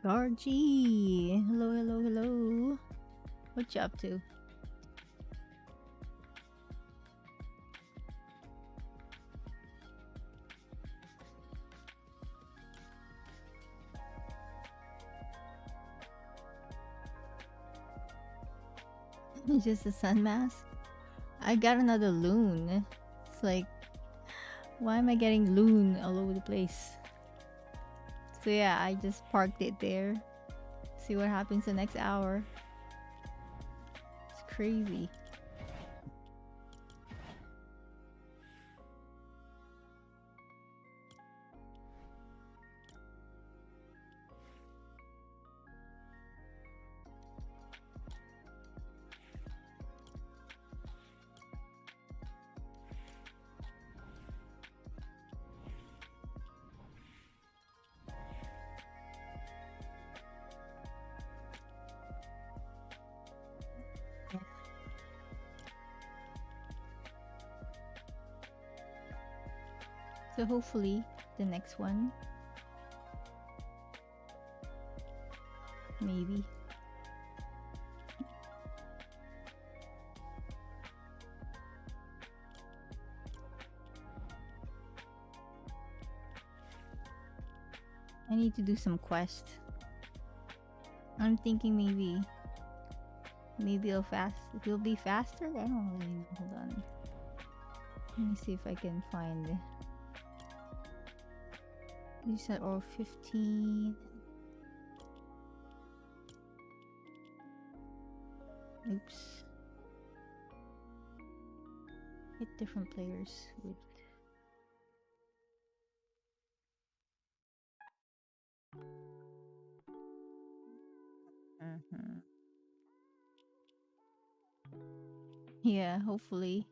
Gargi, hello, hello, hello. What you up to? Just a sun mask? I got another loon. It's like, why am I getting loon all over the place? So yeah, I just parked it there. See what happens the next hour. It's crazy. So hopefully the next one, maybe. I need to do some quest. I'm thinking maybe it'll be faster. I don't really know. Hold on. Let me see if I can find. You said or 15. Oops. Hit different players with. Yeah, hopefully.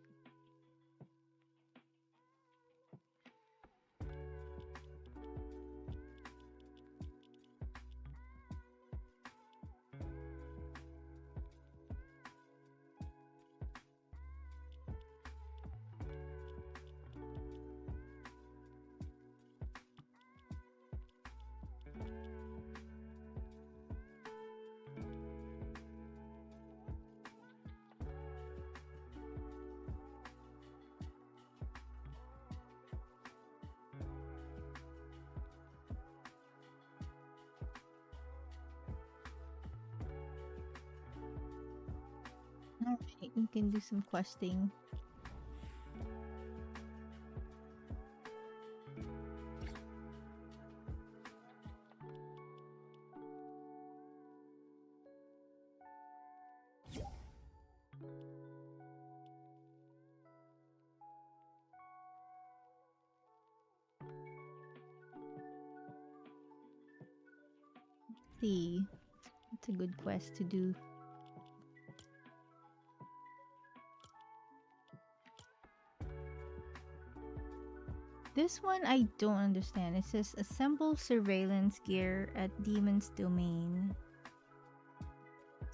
Alright, we can do some questing. Let's see, it's a good quest to do. This one I don't understand. It says assemble surveillance gear at Demon's Domain.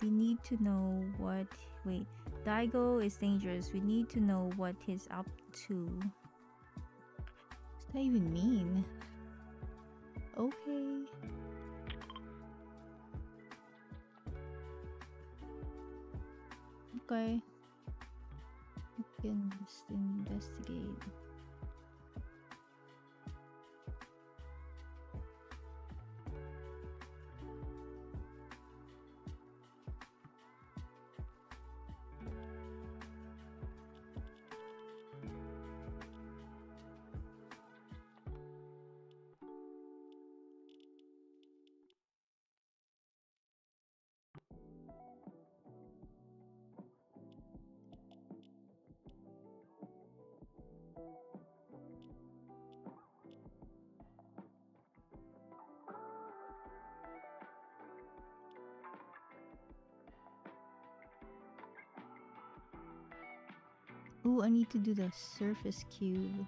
We need to know what. Wait, 𝐒𝐴𝐺𝐺 is dangerous. We need to know what he's up to. What's that even mean? Okay. Okay. We can just investigate. Ooh, I need to do the surface cube.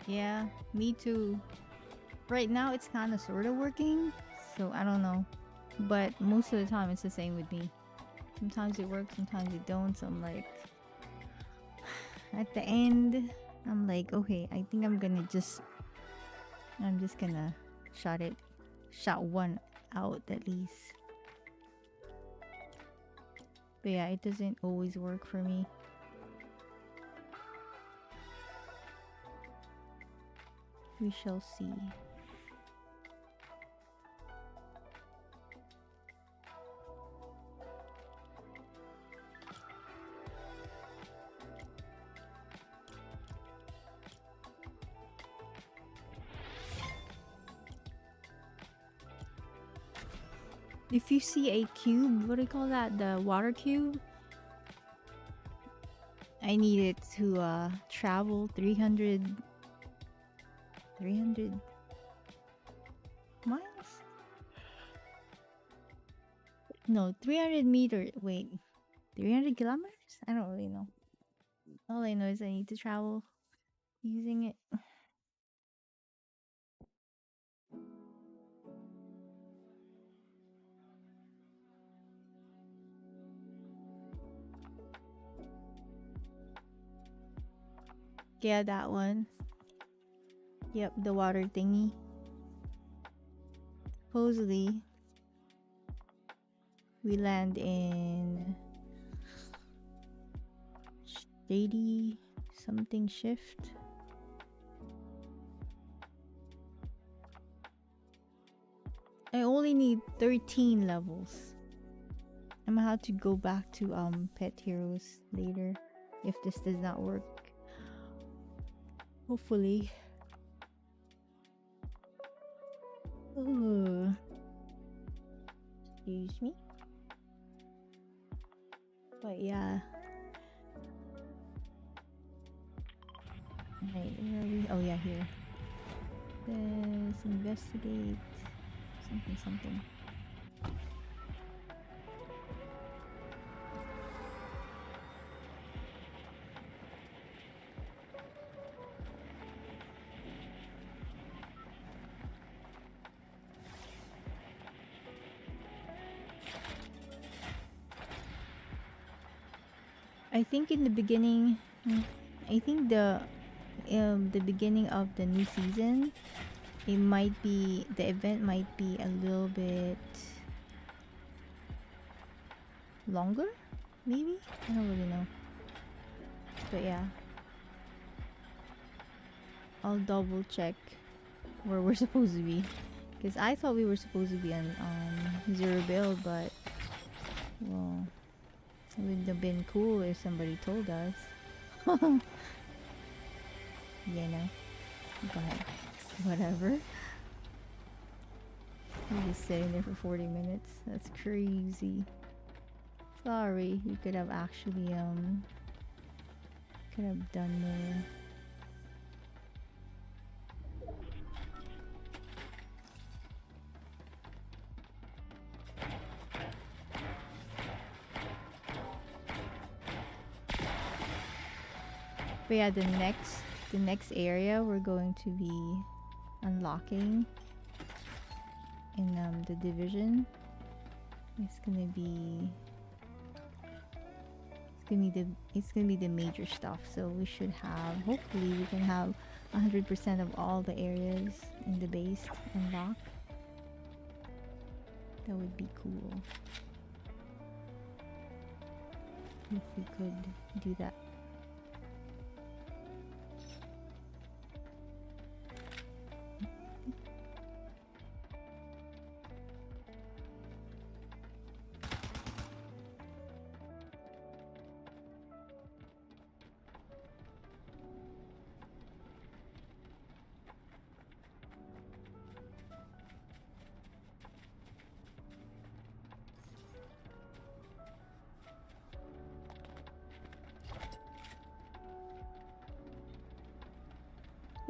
Yeah, me too. Right now it's kind of sort of working, so I don't know. But most of the time it's the same with me. Sometimes it works, sometimes it don't. So I'm like, at the end, I'm like, okay, I think I'm just gonna shot one out at least. But yeah, it doesn't always work for me. We shall see. If you see a cube, what do you call that? The water cube? I need it to travel 300 miles? No, 300 meters. Wait, 300 kilometers? I don't really know. All I know is I need to travel using it. Yeah, that one. Yep, the water thingy. Supposedly, we land in shady something shift. I only need 13 levels. I'm gonna have to go back to Pet Heroes later if this does not work. Hopefully. Ooh. Excuse me. But yeah. Right, where are we? Oh yeah, here. Let's investigate something. I think in the beginning, I think the beginning of the new season, the event might be a little bit longer, maybe? I don't really know. But yeah, I'll double check where we're supposed to be, because I thought we were supposed to be on zero build, but well, it would have been cool if somebody told us. You know, but whatever. We're just sitting there for 40 minutes. That's crazy. Sorry, we could have actually could have done more. But yeah, the next area we're going to be unlocking in the division. It's gonna be the major stuff. So we should have, hopefully we can have 100% of all the areas in the base unlocked. That would be cool if we could do that.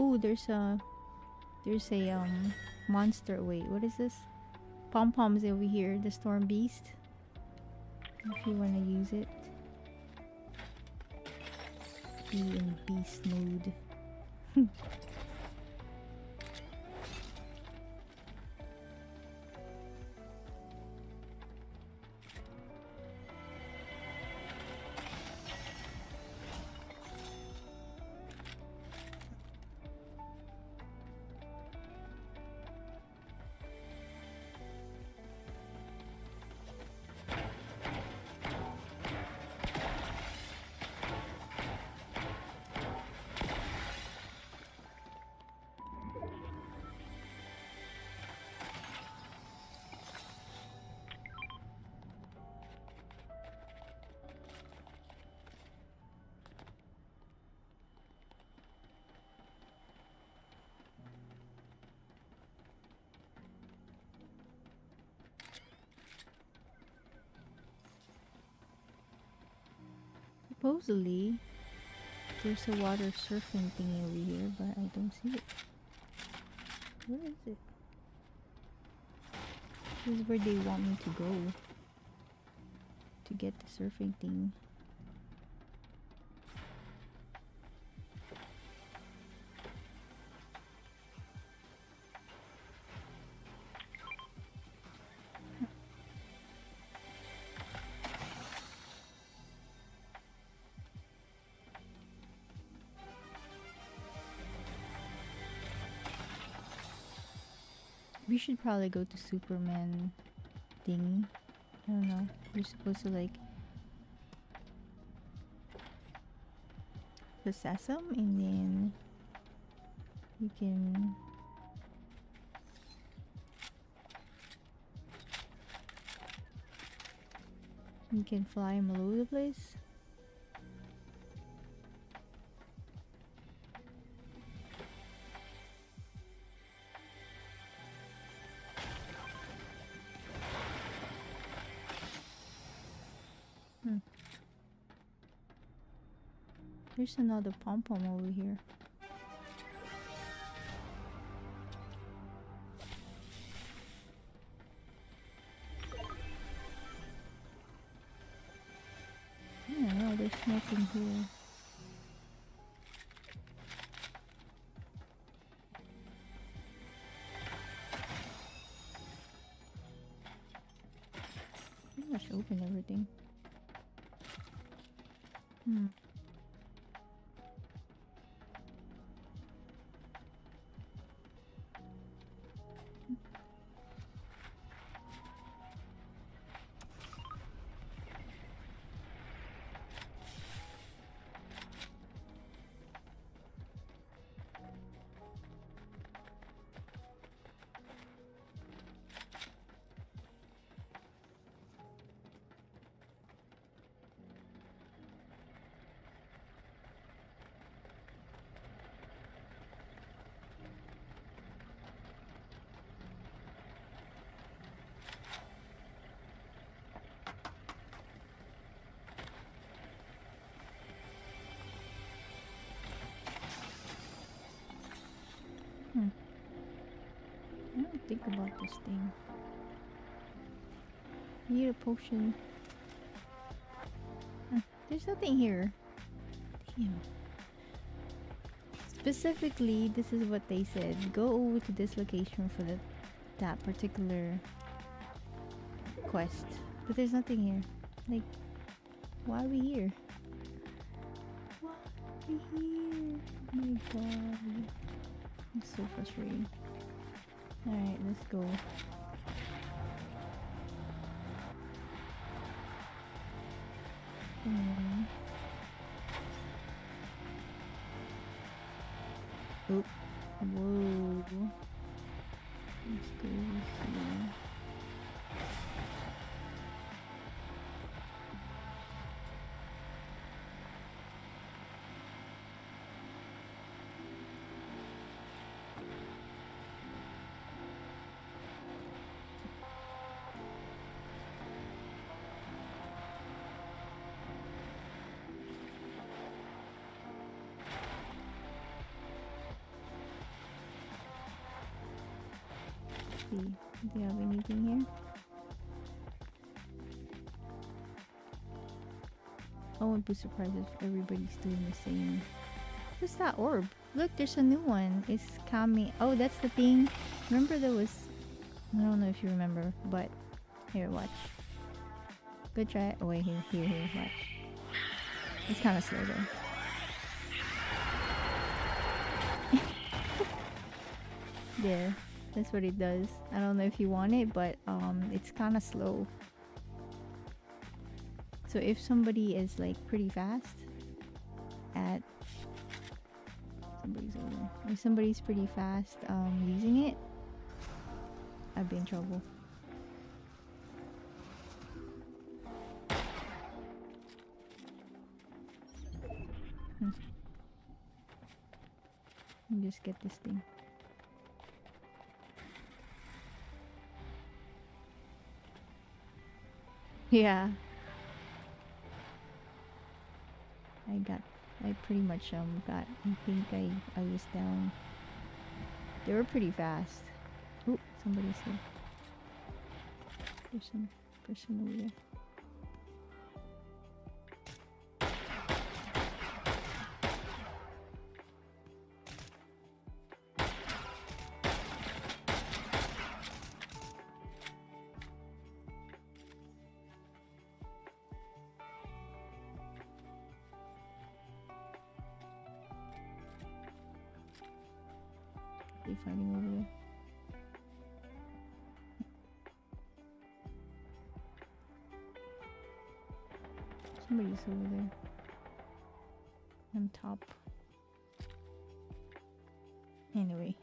Ooh, there's a monster. Wait, what is this? Pom-poms over here, the storm beast. If you wanna use it. Be in beast mode. Supposedly, there's a water surfing thingy over here, but I don't see it. Where is it? This is where they want me to go to get the surfing thing. We should probably go to Superman thingy. I don't know. You're supposed to like possess them and then you can fly them all over the place. There's another pom-pom over here. I don't know, there's nothing here. Pretty much open everything. I don't think about this thing. Need a potion. There's nothing here. Damn. Specifically, this is what they said. Go over to this location for that particular quest. But there's nothing here. Like, why are we here? Why are we here? Oh my god. It's so frustrating. Alright, let's go. Oop. Whoa. Let's go here. Do you have anything here? I won't be surprised if everybody's doing the same. What's that orb? Look, there's a new one. It's Kami. Oh, that's the thing. Remember there was... I don't know if you remember, but... Here, watch. Good try. Oh, wait, here, watch. It's kind of slow though. There. That's what it does. I don't know if you want it, but it's kind of slow. So if somebody is like pretty fast at somebody's over. If somebody's pretty fast using it, I'd be in trouble. Let me just get this thing. Yeah. I pretty much got, I think I was down. They were pretty fast. Oh, somebody's here. There's some person over there. They fighting over there. Somebody's over there. On top. Anyway.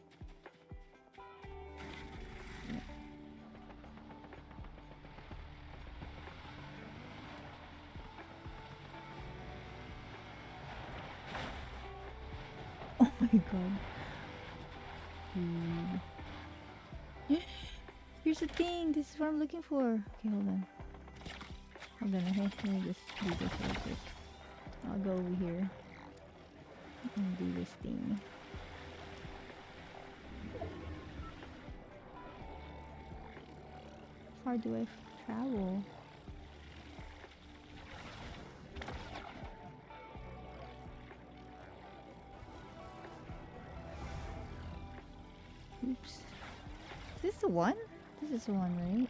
Yeah. Oh my god. Here's the thing. This is what I'm looking for. Okay, hold on. Hold on. Okay, let me just do this real quick. I'll go over here and do this thing. How far do I travel? Oops. Is this the one? This is the one, right?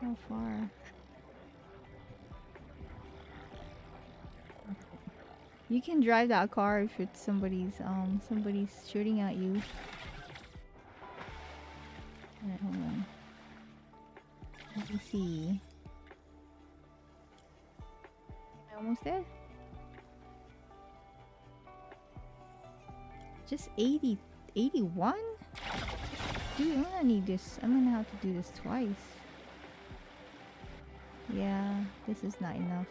How far? You can drive that car if it's somebody's shooting at you. Alright, hold on. Let me see. Am I almost there? Just 80, 81? Dude, I'm gonna need this. I'm gonna have to do this twice. Yeah, this is not enough.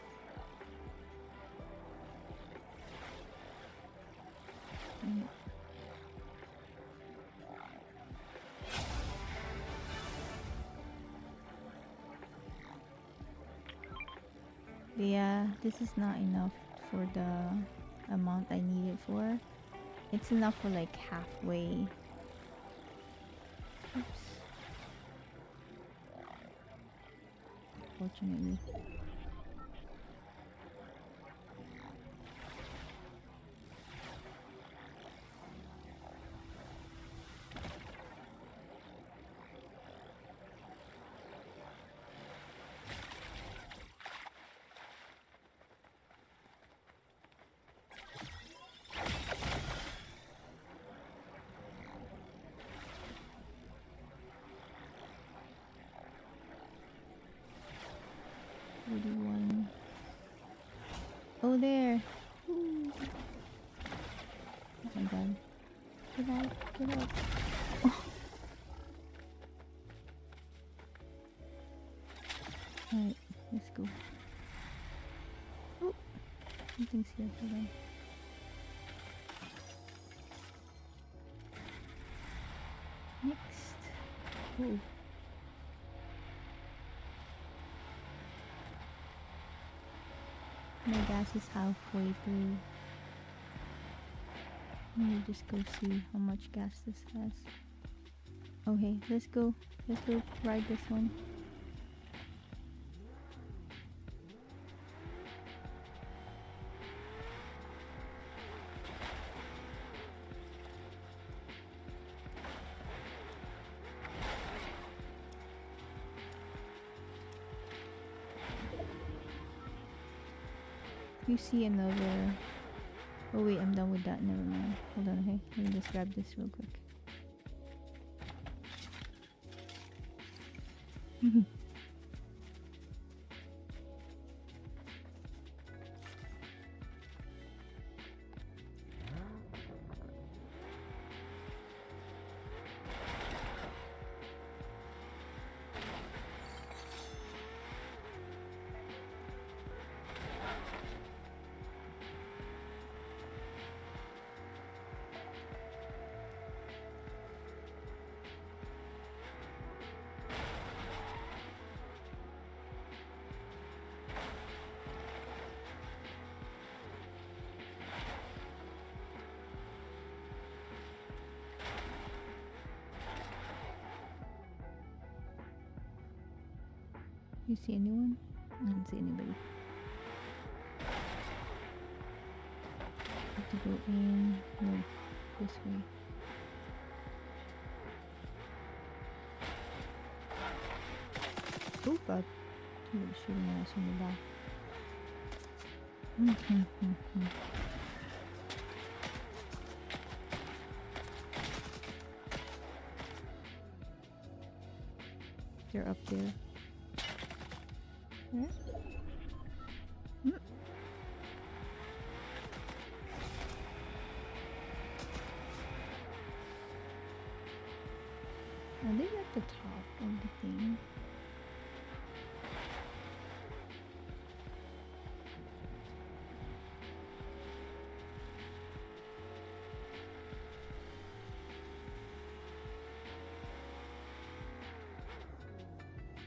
Yeah, this is not enough for the amount I need it for. It's enough for like halfway. Oops. Fortunately. Oh, there. Ooh. Oh my god. Get out, get out. Oh. Alright, let's go. Oh, something's here. Hold on. Next. Oh. My gas is halfway through. Let me just go see how much gas this has. Okay, let's go. Let's go ride this one. You see another. Oh wait, I'm done with that. Never mind. Hold on, okay. Let me just grab this real quick. You see anyone? I don't see anybody. Have to go in. No, this way. Oh god. He was shooting at us from the back. They're up there. Where? Are they at the top of the thing?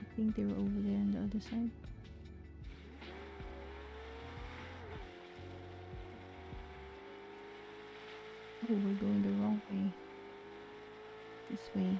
I think they were over there on the other side. Oh, we're going the wrong way. This way.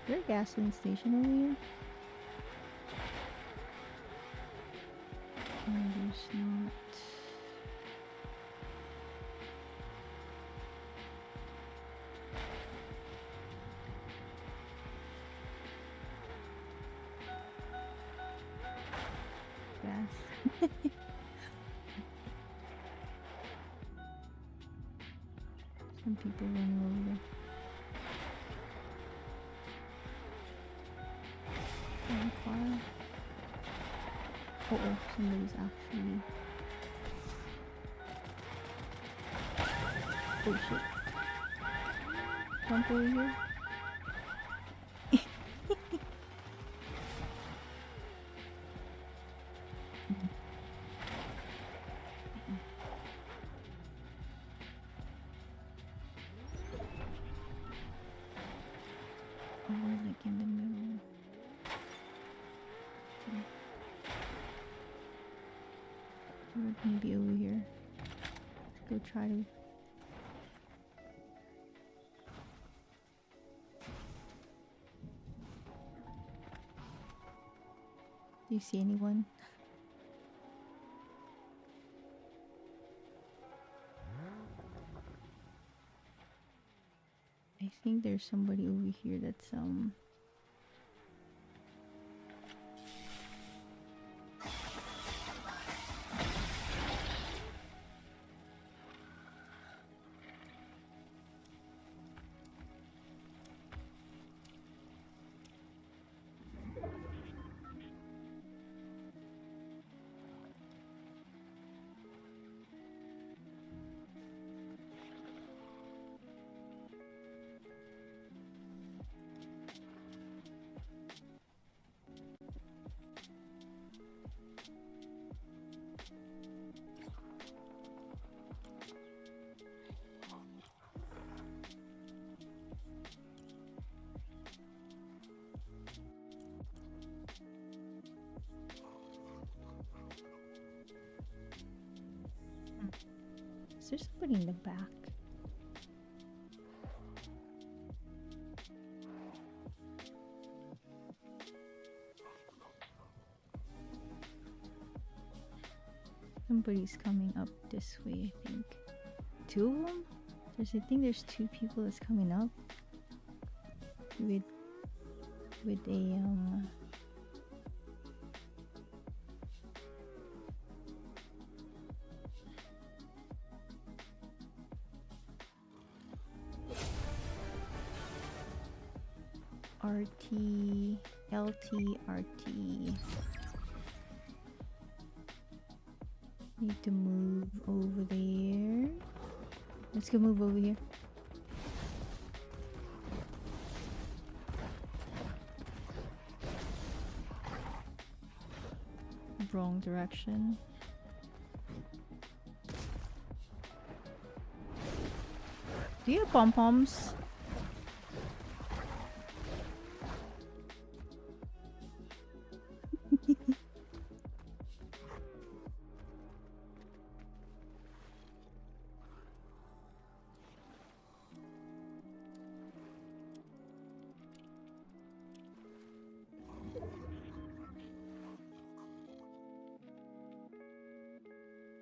Is there a gasoline station over here? No, there's not. Gas. Some people running over there. Fire. Oh, somebody's actually. Oh shit. Jump over here. Oh, we're like in the middle. Maybe over here. Let's go try to. Do you see anyone? I think there's somebody over here that's Is there somebody in the back? Somebody's coming up this way, I think. Two of them? I think there's two people that's coming up with a RT, LT, RT. Need to move over there. Let's go move over here. Wrong direction. Do you have pom-poms?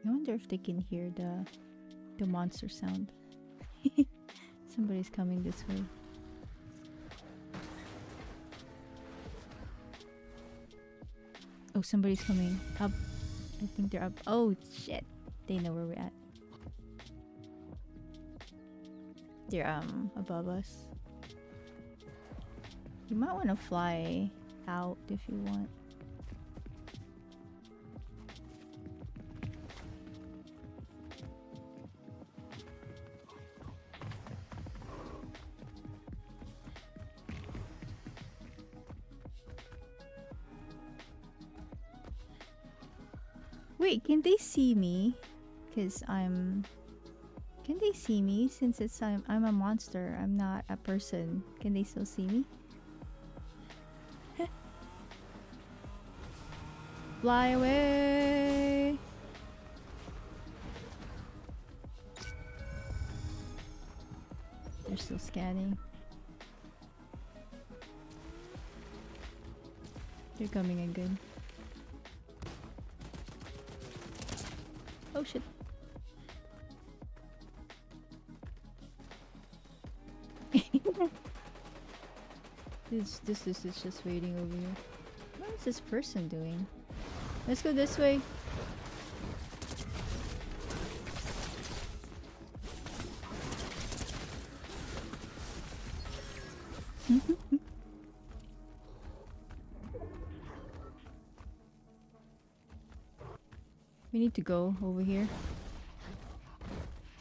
I wonder if they can hear the monster sound. Somebody's coming this way. Oh, somebody's coming up. I think they're up. Oh shit. They know where we're at. They're above us. You might want to fly out if you want. Wait, can they see me? Cause I'm... Can they see me since I'm a monster? I'm not a person. Can they still see me? Fly away! They're still scanning. They're coming again. Oh shit. This is just waiting over here. What is this person doing? Let's go this way. We need to go over here.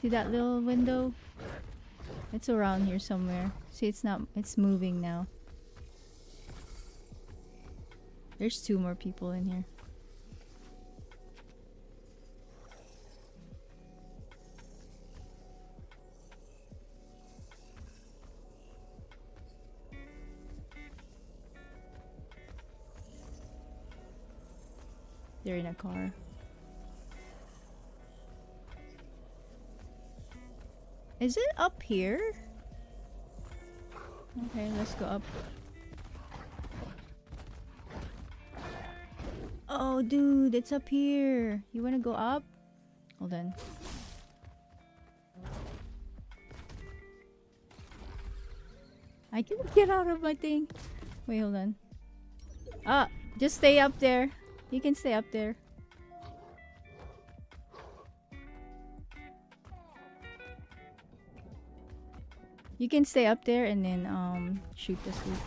See that little window? It's around here somewhere. See, it's moving now. There's 2 more people in here. They're in a car. Is it up here? Okay, let's go up. Oh, dude, it's up here. You wanna go up? Hold on. I can't get out of my thing. Wait, hold on. Ah, just stay up there. You can stay up there. You can stay up there and then shoot the swoop.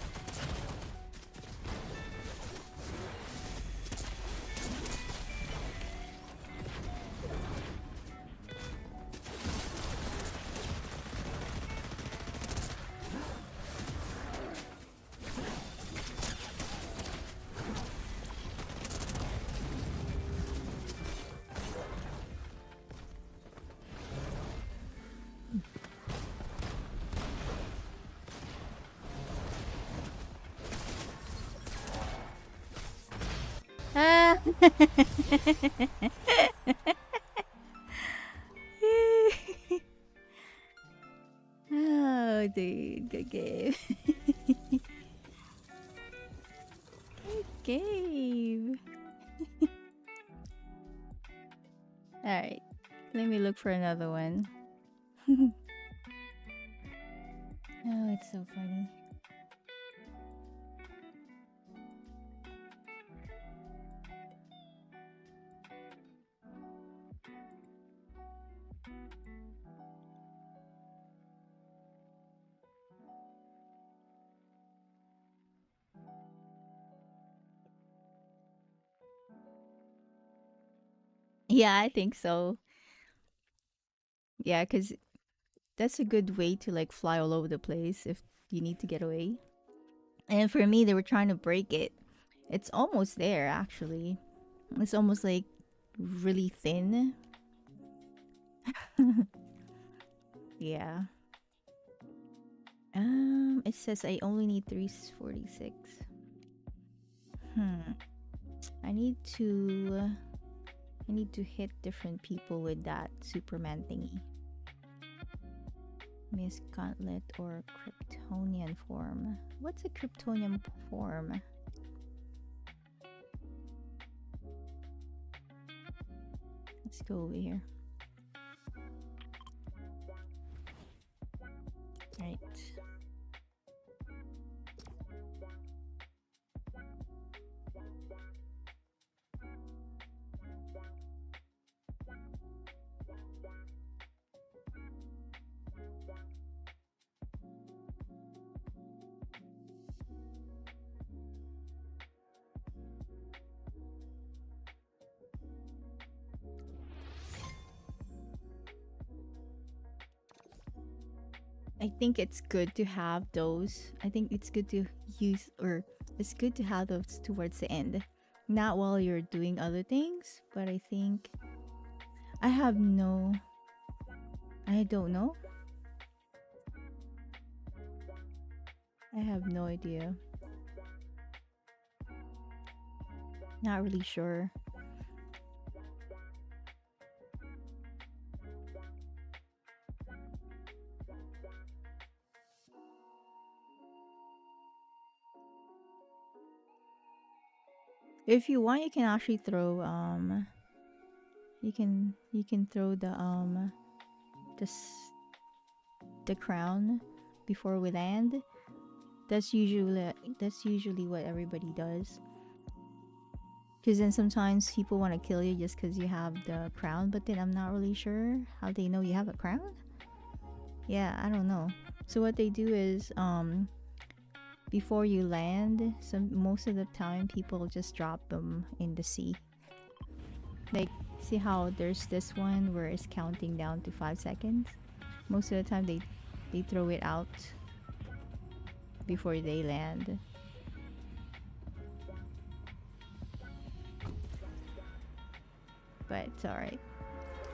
Ah. Oh, dude, good game. Good game. Alright, let me look for another one. Oh, it's so funny. Yeah, I think so. Yeah, because that's a good way to like fly all over the place if you need to get away. And for me, they were trying to break it. It's almost there, actually. It's almost like really thin. Yeah. It says I only need 346. I need to hit different people with that Superman thingy. Miss Gauntlet or Kryptonian form. What's a Kryptonian form? Let's go over here. Right. I think it's good to have those. I think it's good to use, or it's good to have those towards the end. Not while you're doing other things, but I think I don't know. I have no idea. Not really sure. If you want, you can actually throw you can throw the crown before we land. That's usually what everybody does. Because then sometimes people want to kill you just because you have the crown, but then I'm not really sure how they know you have a crown. Yeah, I don't know. So what they do is before you land, most of the time people just drop them in the sea. Like, see how there's this one where it's counting down to 5 seconds? Most of the time they throw it out before they land. But it's alright.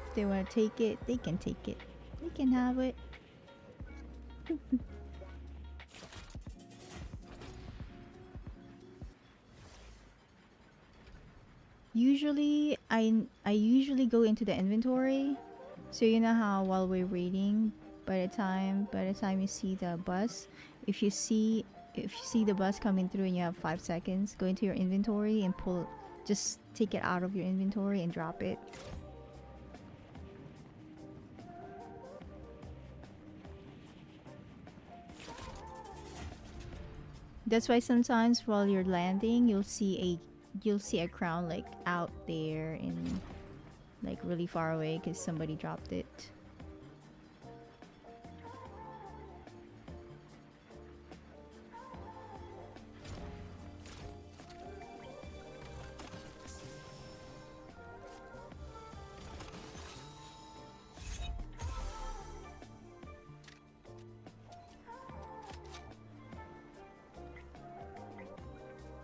If they want to take it, they can take it. They can have it. Usually, I usually go into the inventory. So you know how while we're waiting, by the time you see the bus, if you see the bus coming through and you have 5 seconds, go into your inventory and just take it out of your inventory and drop it. That's why sometimes while you're landing, you'll see a crown like out there and like really far away because somebody dropped it.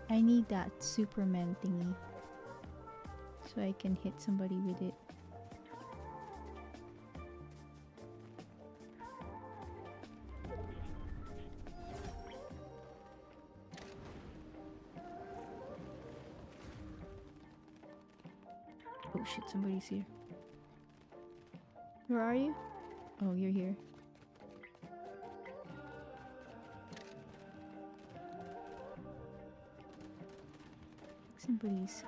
I need that Superman thingy so I can hit somebody with it. Oh shit, somebody's here. Where are you? Oh, you're here. Somebody's...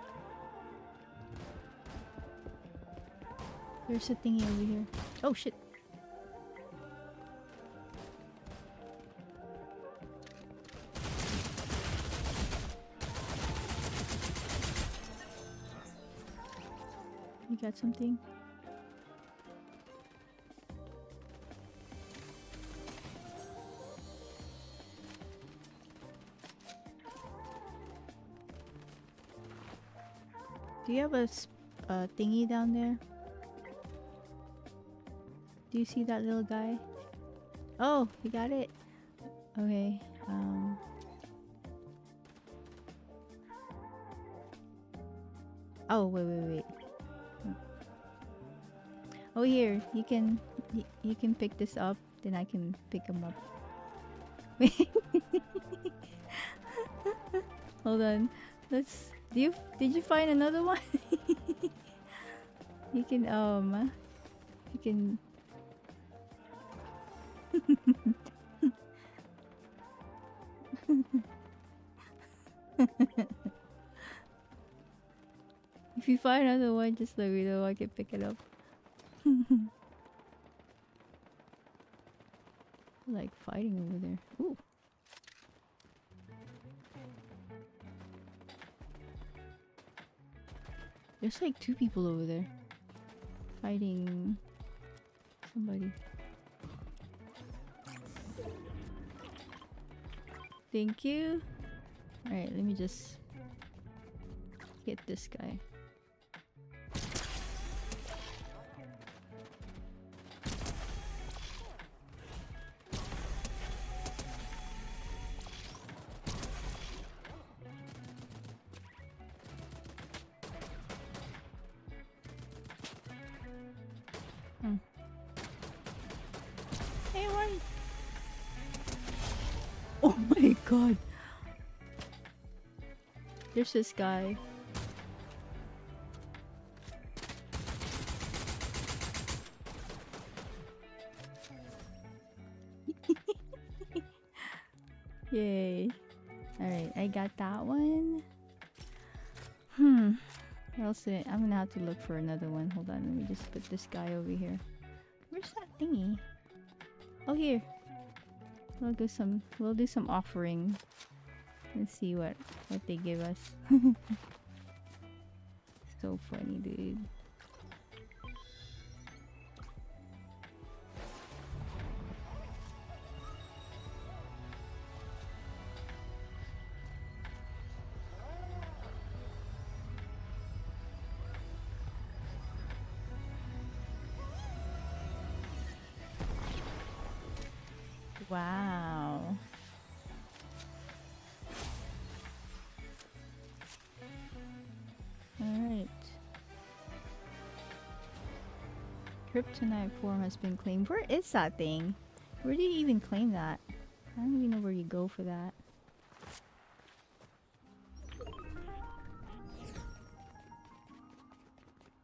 There's a thingy over here. Oh shit! You got something? Do you have a thingy down there? Do you see that little guy? Oh, you got it. Okay. Oh, wait. Oh, here. You can pick this up. Then I can pick him up. Wait. Hold on. Let's. Did you find another one? You can you can. If you find another one, just let me know. I can pick it up. Like fighting over there. Ooh. There's like 2 people over there fighting somebody. Thank you. Alright, let me just get this guy. Hey, why? Oh my god. There's this guy. Yay. Alright, I got that one. What else did I'm gonna have to look for another one. Hold on, let me just put this guy over here. Where's that thingy? Oh, here. We'll do some offering. Let's see what they give us. So funny, dude. Wow. Alright. Kryptonite form has been claimed. Where is that thing? Where do you even claim that? I don't even know where you go for that.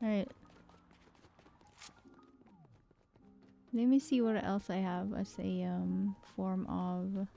Alright. Let me see what else I have as a form of...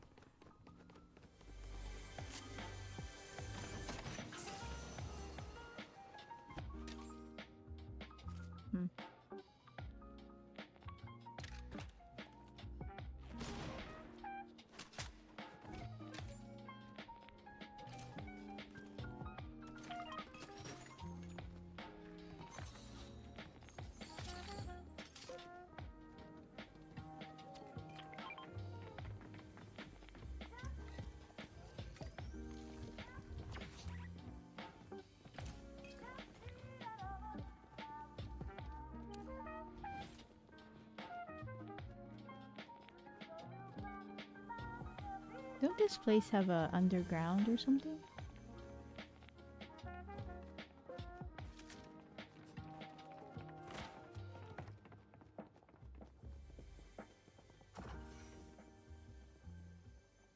Don't this place have a underground or something?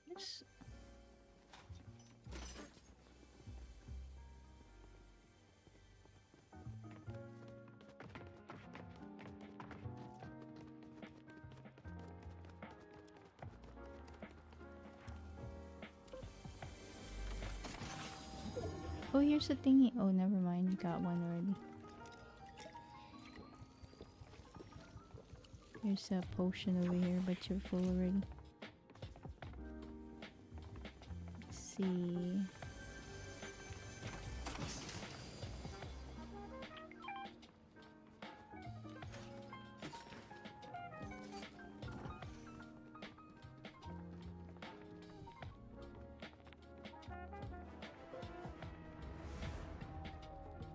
Yes. Oh, here's the thingy. Oh, never mind. You got one already. There's a potion over here, but you're full already. Let's see.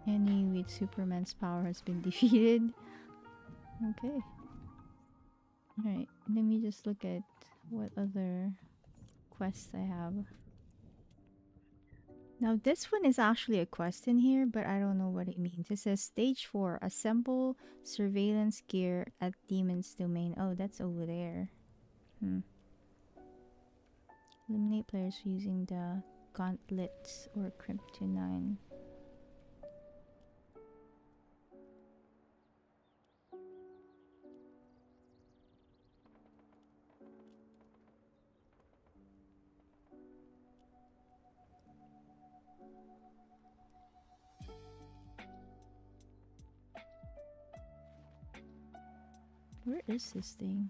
Any with Superman's power has been defeated. Okay. Alright, let me just look at what other quests I have. Now this one is actually a quest in here, but I don't know what it means. It says stage 4, assemble surveillance gear at Demon's Domain. Oh, that's over there. Eliminate players using the gauntlets or kryptonine. Where is this thing?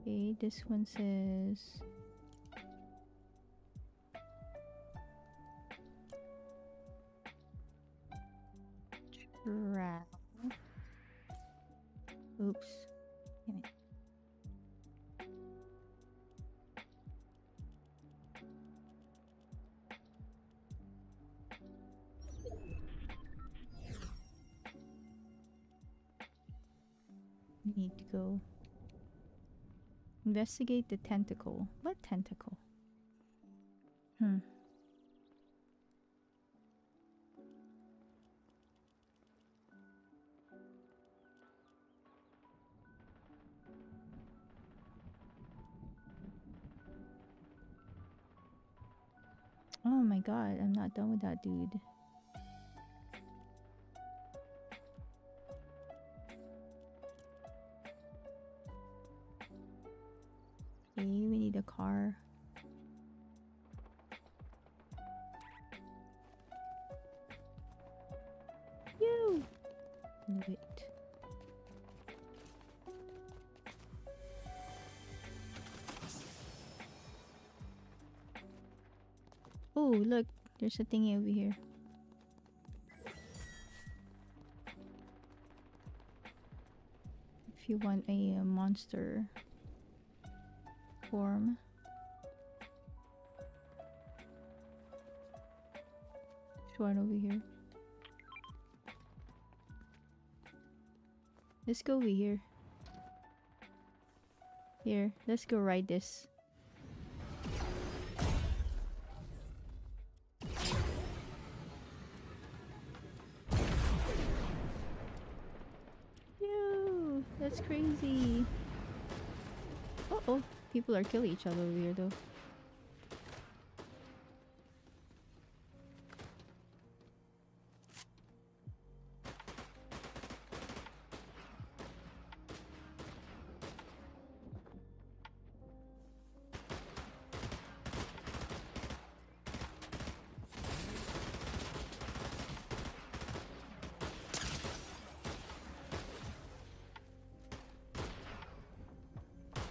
Okay, this one says trap. Oops. Damn it. We need to go investigate the tentacle. What tentacle? Oh my god, I'm not done with that dude. Okay, we need a car. You knew it. Oh, look, there's a thingy over here. If you want a monster form. There's one over here. Let's go over here. Here, let's go ride this. Yo, that's crazy. Uh-oh, people are killing each other over here though.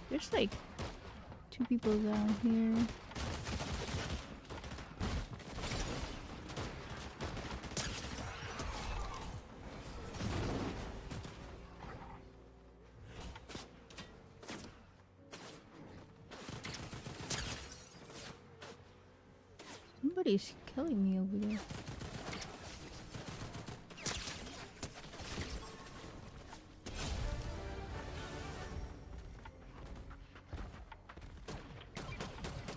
There's like 2 people down here. Somebody's killing me over there.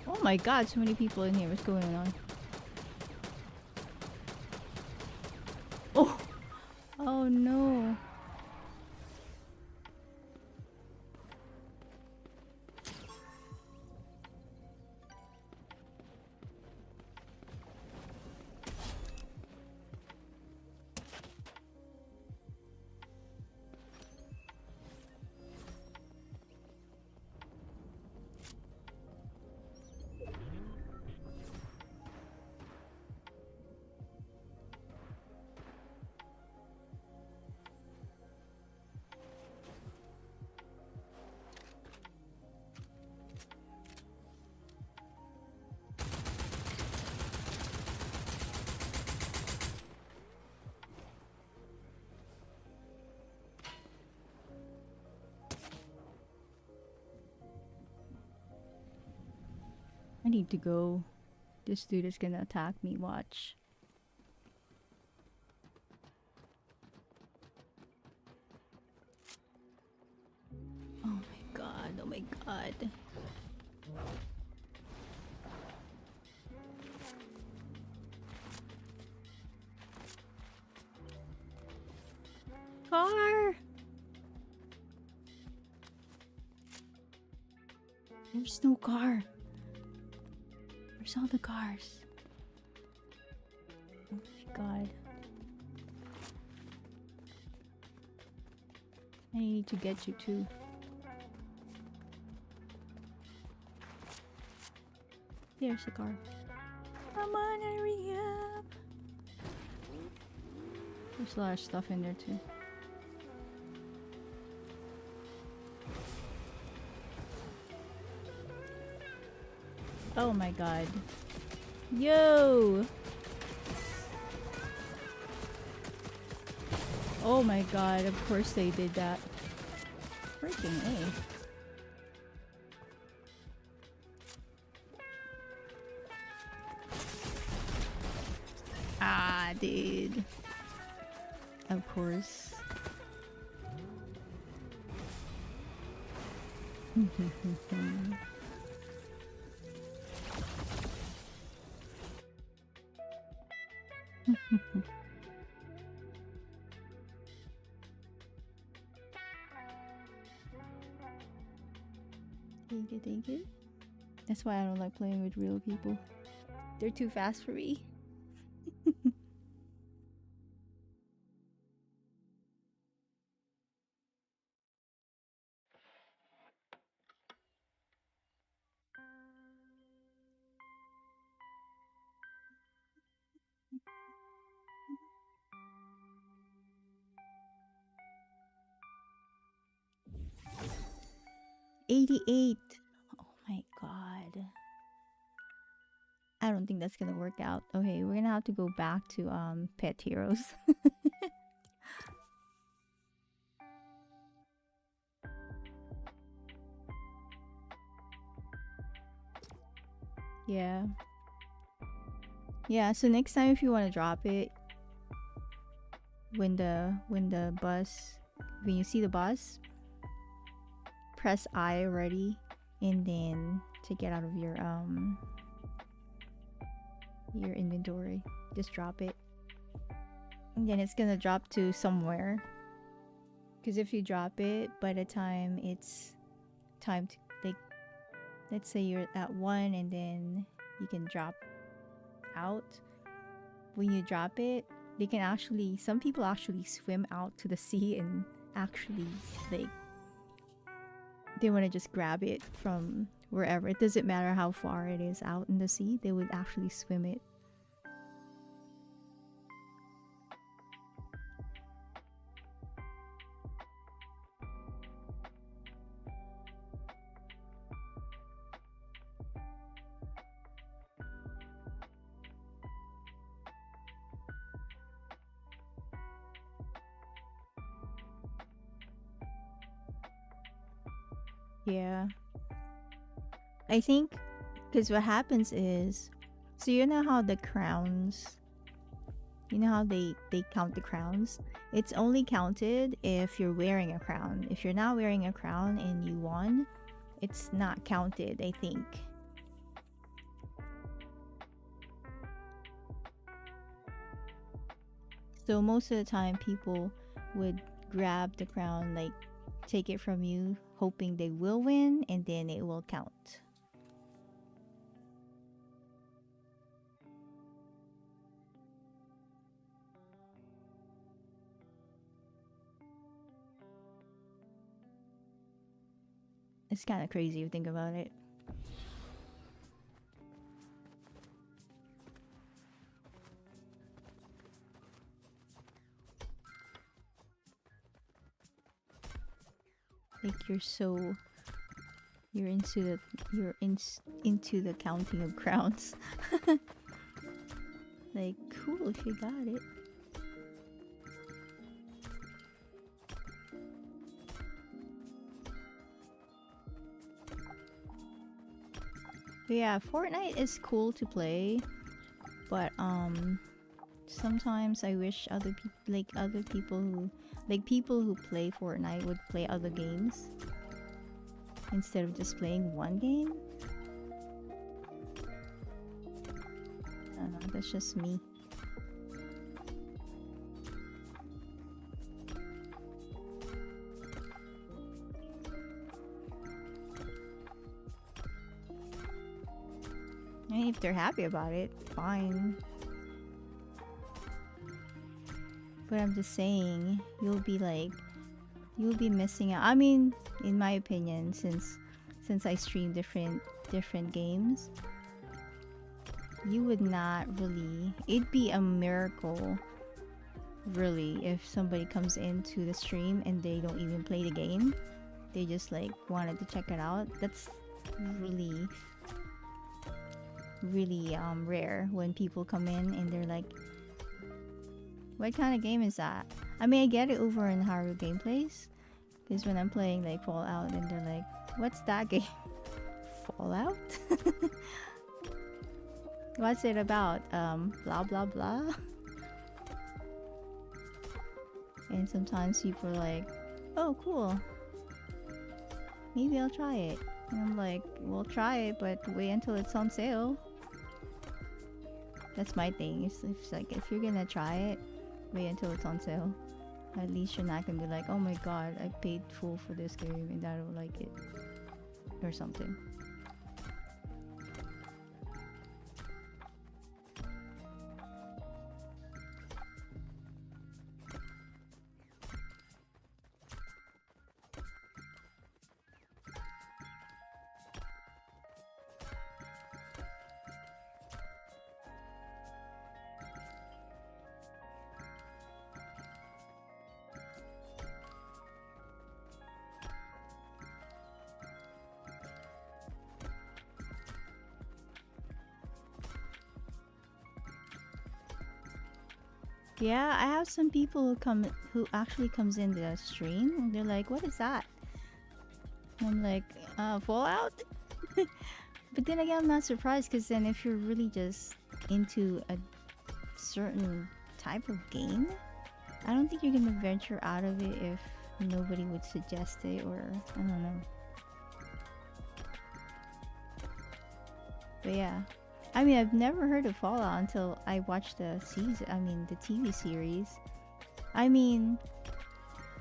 Oh my god, so many people in here. What's going on? Oh! Oh no. I need to go. This dude is gonna attack me, watch. Oh my god, oh my god. Car! There's no car. Where's all the cars? Oh my god. I need to get you too. There's a car. Come on, hurry up. There's a lot of stuff in there too. Oh my god. Yo! Oh my god, of course they did that. Freaking A. Ah, dude. Of course. Take it. That's why I don't like playing with real people. They're too fast for me. $88. Oh my god. I don't think that's gonna work out. Okay, we're gonna have to go back to Pet Heroes. Yeah. Yeah, so next time if you want to drop it, when you see the bus, press I already, and then take it out of your inventory. Just drop it, and then it's gonna drop to somewhere. Because if you drop it, by the time it's time to, like, let's say you're at 1 and then you can drop out. When you drop it, they can actually, some people actually swim out to the sea and actually, like, they want to just grab it from wherever. It doesn't matter how far it is out in the sea, they would actually swim it. Yeah. I think, because what happens is, so you know how the crowns, you know how they count the crowns? It's only counted if you're wearing a crown. If you're not wearing a crown and you won, it's not counted, I think. So most of the time people would grab the crown, like take it from you, hoping they will win, and then it will count. It's kind of crazy if you think about it. Like you're into the counting of crowns. Like, cool if you got it. Yeah, Fortnite is cool to play, but sometimes I wish other people who play Fortnite would play other games instead of just playing one game. I don't know, that's just me. I mean, if they're happy about it, fine. But I'm just saying, you'll be missing out. I mean, in my opinion, since I stream different games, you would not really. It'd be a miracle, really, if somebody comes into the stream and they don't even play the game. They just like wanted to check it out. That's really rare when people come in and they're like, what kind of game is that? I mean, I get it over in 𝐒𝐭𝐴 Gameplayz, because when I'm playing like Fallout and they're like, what's that game? Fallout? What's it about? Blah blah blah. And sometimes people are like, oh cool, maybe I'll try it. And I'm like, well, try it, but wait until it's on sale. That's my thing. It's like, if you're gonna try it, wait until it's on sale. At least you're not gonna be like, oh my god, I paid full for this game and I don't like it. Or something. Yeah, I have some people who actually comes in the stream and they're like, what is that? And I'm like, Fallout? But then again, I'm not surprised, because then if you're really just into a certain type of game, I don't think you're gonna venture out of it if nobody would suggest it, or I don't know. But yeah. I mean, I've never heard of Fallout until I watched the TV series. I mean,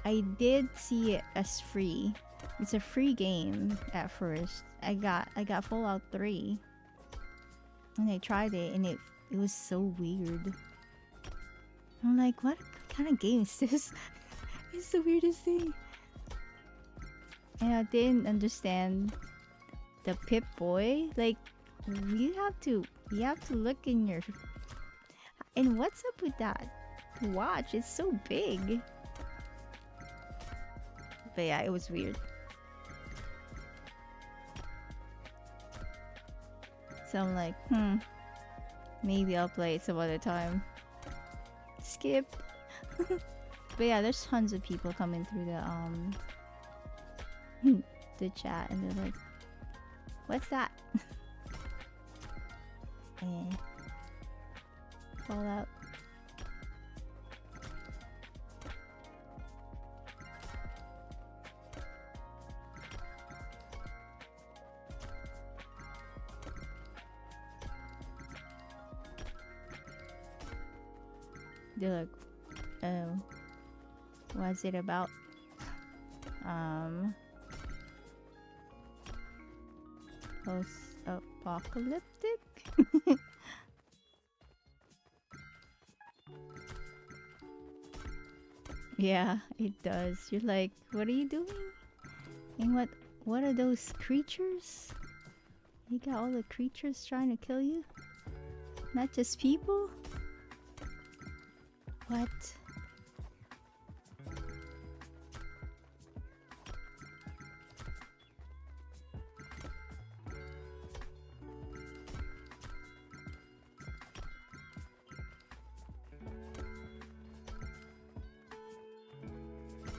I did see it as free. It's a free game at first. I got Fallout 3. And I tried it and it was so weird. I'm like, what kind of game is this? It's the weirdest thing. And I didn't understand the Pip-Boy. Like, you have to look in your, and what's up with that watch? It's so big. But yeah, it was weird. So I'm like, maybe I'll play it some other time. Skip. But yeah, there's tons of people coming through the chat and they're like, what's that? Fallout. They're like, oh, what's it about? Post-apocalyptic? Yeah, it does. You're like, what are you doing? And what are those creatures? You got all the creatures trying to kill you? Not just people? What?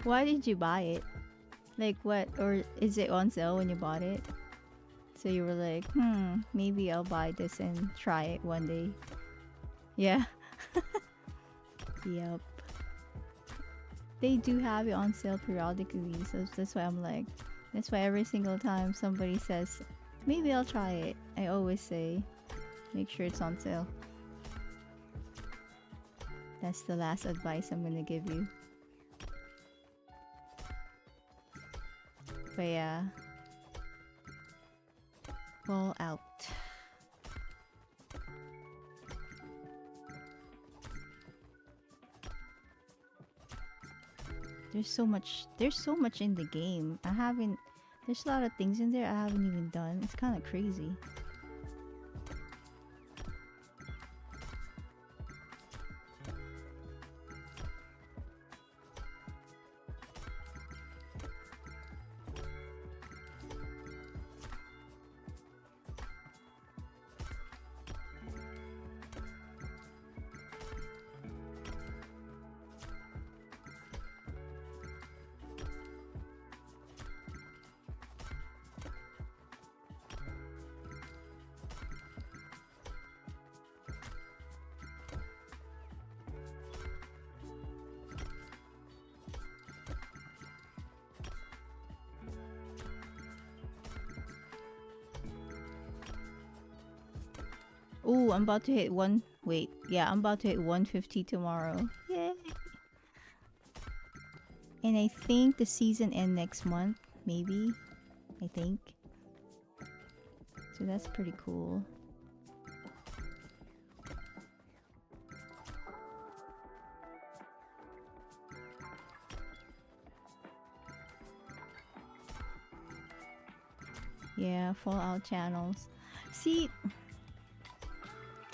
Why did you buy it? Like what? Or is it on sale when you bought it? So you were like, maybe I'll buy this and try it one day. Yeah. Yep. They do have it on sale periodically, so that's why I'm like, that's why every single time somebody says, maybe I'll try it, I always say, make sure it's on sale. That's the last advice I'm gonna give you. But yeah. Fallout. There's so much in the game. There's a lot of things in there I haven't even done. It's kind of crazy. Ooh, I'm about to hit one. Wait, yeah, I'm about to hit 150 tomorrow. Yay! And I think the season ends next month, maybe. I think. So that's pretty cool. Yeah, Fallout channels. See,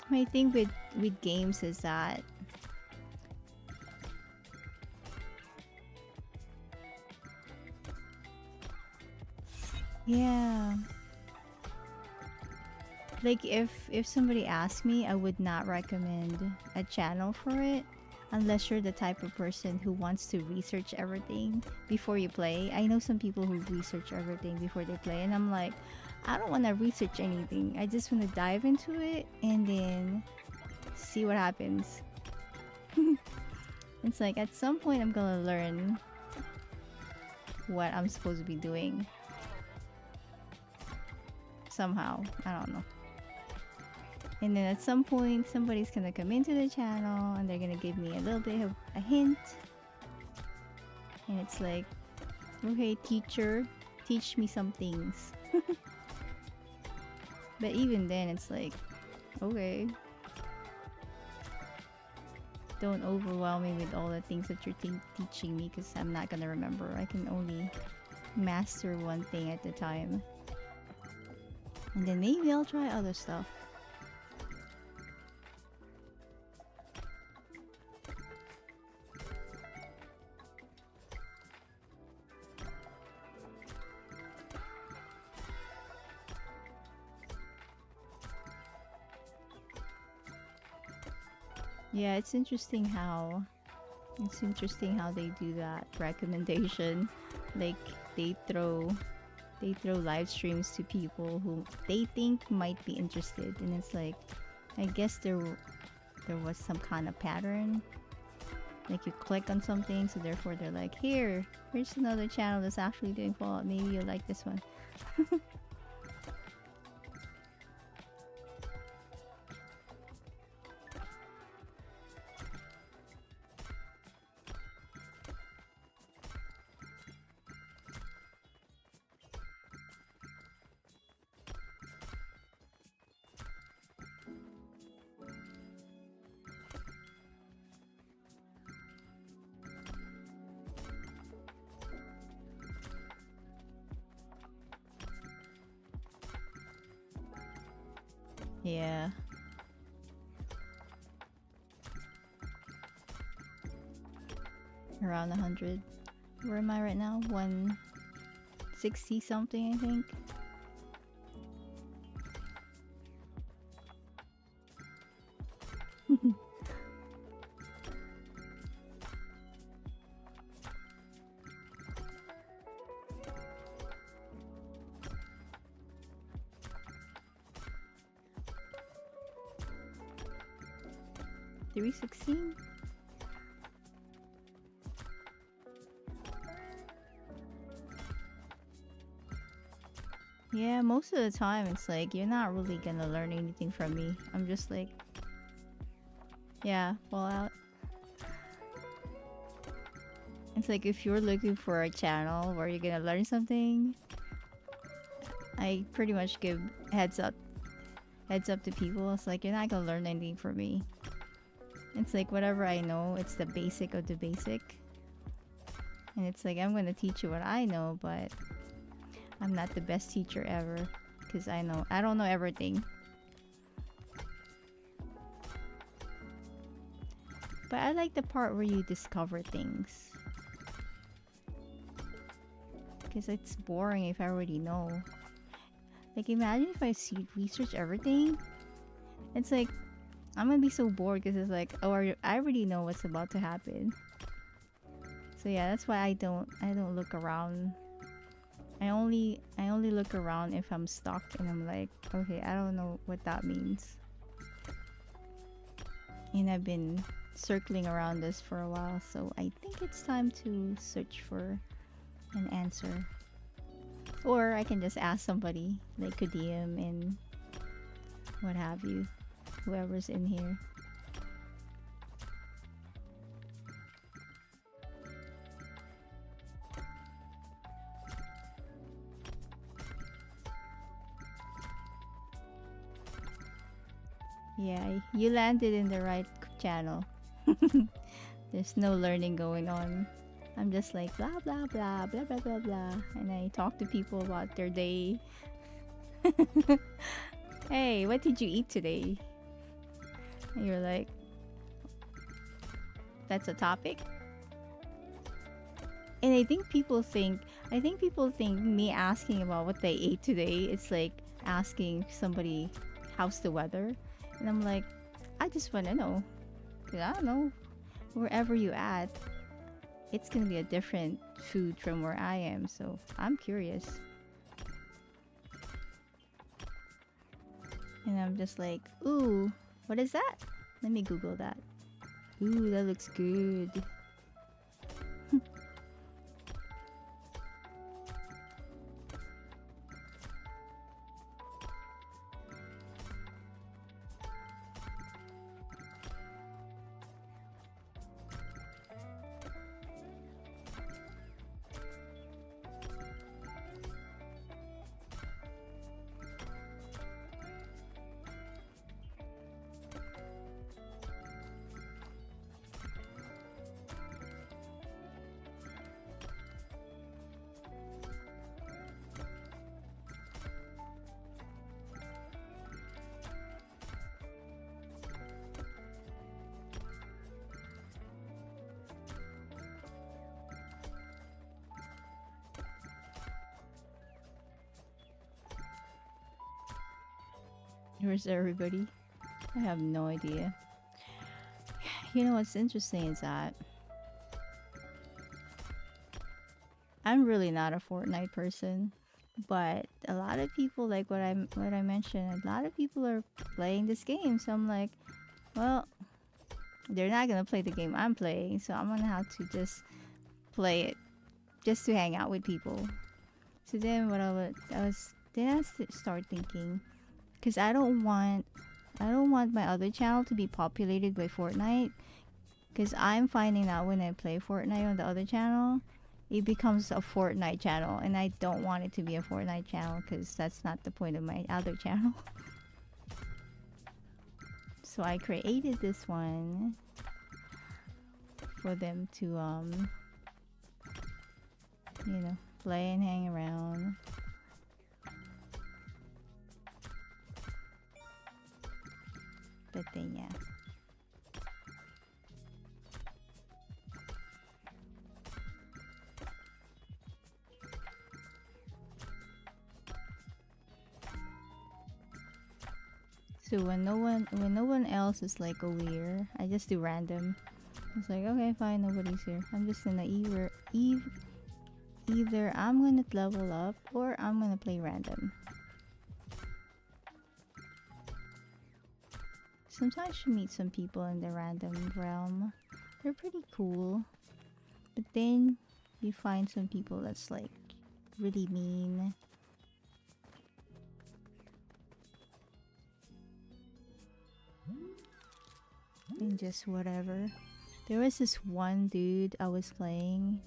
my thing with games is that yeah, like if somebody asked me, I would not recommend a channel for it unless you're the type of person who wants to research everything before you play. I know some people who research everything before they play, and I'm like, I don't want to research anything. I just want to dive into it and then see what happens. It's like at some point I'm gonna learn what I'm supposed to be doing. Somehow. I don't know. And then at some point somebody's gonna come into the channel and they're gonna give me a little bit of a hint. And it's like, okay, teacher, teach me some things. But even then, it's like, okay. Don't overwhelm me with all the things that you're teaching me, because I'm not gonna remember. I can only master one thing at a time. And then maybe I'll try other stuff. Yeah, it's interesting how they do that recommendation. Like they throw live streams to people who they think might be interested, and it's like, I guess there was some kind of pattern. Like you click on something, so therefore they're like, here's another channel that's actually doing Fallout. Maybe you'll like this one. Yeah. Around 100. Where am I right now? 160 something, I think. $316? Yeah, most of the time it's like you're not really gonna learn anything from me. I'm just like, yeah, Fallout. It's like if you're looking for a channel where you're gonna learn something, I pretty much give heads up to people. It's like, you're not gonna learn anything from me. It's like whatever I know, it's the basic of the basic. And it's like, I'm gonna teach you what I know, but I'm not the best teacher ever. Because I don't know everything. But I like the part where you discover things. Because it's boring if I already know. Like, imagine if I research everything. It's like, I'm gonna be so bored because it's like, oh, I already know what's about to happen. So yeah, that's why I don't look around. I only look around if I'm stuck and I'm like, okay, I don't know what that means. And I've been circling around this for a while, so I think it's time to search for an answer. Or I can just ask somebody, like a DM and what have you, whoever's in here. Yeah, you landed in the right channel. There's no learning going on. I'm just like blah blah blah blah blah blah blah, and I talk to people about their day. Hey, what did you eat today? And you're like, that's a topic? And I think people think me asking about what they ate today, it's like asking somebody how's the weather. And I'm like, I just want to know. Because I don't know. Wherever you at, it's going to be a different food from where I am. So I'm curious. And I'm just like, ooh, what is that? Let me Google that. Ooh, that looks good. Where's everybody? I have no idea. You know what's interesting is that I'm really not a Fortnite person, but a lot of people, like what I mentioned, a lot of people are playing this game. So I'm like, well, they're not gonna play the game I'm playing, so I'm gonna have to just play it just to hang out with people. So then what I start thinking, because I don't want my other channel to be populated by Fortnite, because I'm finding out when I play Fortnite on the other channel, it becomes a Fortnite channel, and I don't want it to be a Fortnite channel because that's not the point of my other channel. So I created this one for them to you know, play and hang around. But then yeah. So when no one else is like aware, I just do random. It's like, okay, fine, nobody's here. I'm just gonna either I'm gonna level up or I'm gonna play random. Sometimes you meet some people in the random realm. They're pretty cool. But then you find some people that's like really mean. And just whatever. There was this one dude I was playing.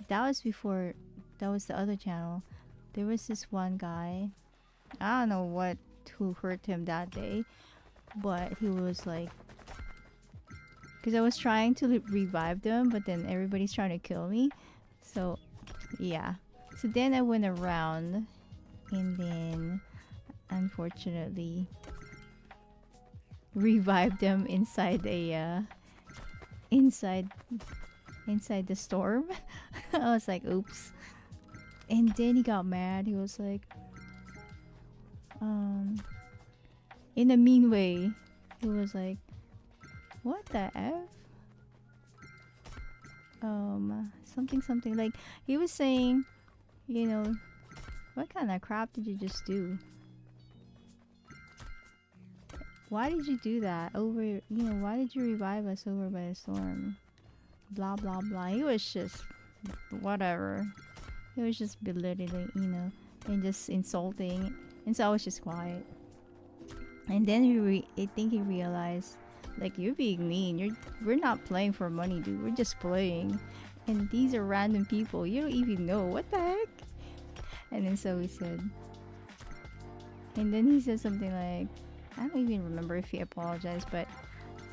That was before, that was the other channel. There was this one guy. I don't know who hurt him that day. But he was like, because I was trying to revive them, but then everybody's trying to kill me. So yeah. So then I went around, and then unfortunately revived them inside a inside the storm. I was like, oops. And then he got mad. He was like, in a mean way, he was like, what the F? Something like, he was saying, you know, what kind of crap did you just do? Why did you do that over, you know, why did you revive us over by a storm? Blah, blah, blah. He was just, whatever. He was just belittling, you know, and just insulting. And so I was just quiet. And then I think he realized, like, you're being mean. We're not playing for money, dude. We're just playing. And these are random people. You don't even know. What the heck? And then so he said, and then he said something like, I don't even remember if he apologized, but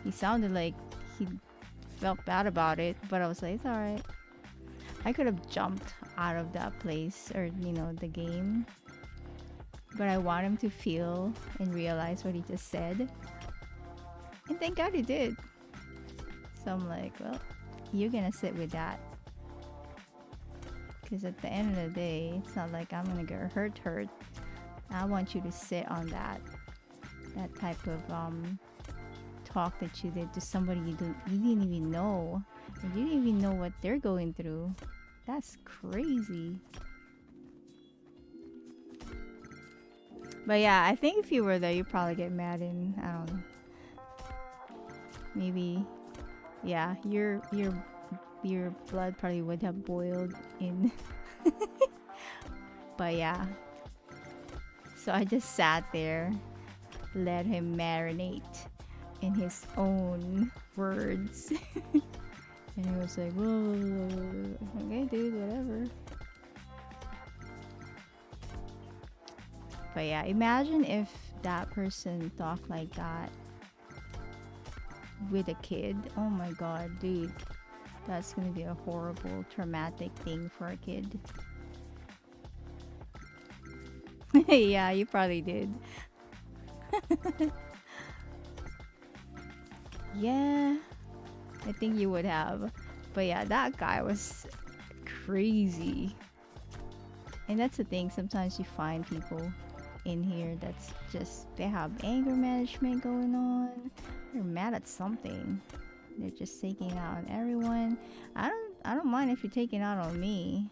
he sounded like he felt bad about it. But I was like, it's alright. I could have jumped out of that place, or, you know, the game. But I want him to feel and realize what he just said. And thank God he did. So I'm like, well, you're gonna sit with that. Because at the end of the day, it's not like I'm gonna get hurt. I want you to sit on that type of talk that you did to somebody you didn't even know. And you didn't even know what they're going through. That's crazy. But yeah, I think if you were there, you'd probably get mad, and I don't know. Maybe, yeah, your blood probably would have boiled in. But yeah. So I just sat there, let him marinate in his own words. And he was like, whoa, okay, dude, whatever. But yeah, imagine if that person talked like that with a kid. Oh my god, dude. That's gonna be a horrible, traumatic thing for a kid. Yeah, you probably did. Yeah, I think you would have. But yeah, that guy was crazy. And that's the thing, sometimes you find people in here that's just, they have anger management going on. They're mad at something. They're just taking it out on everyone. I don't mind if you're taking it out on me.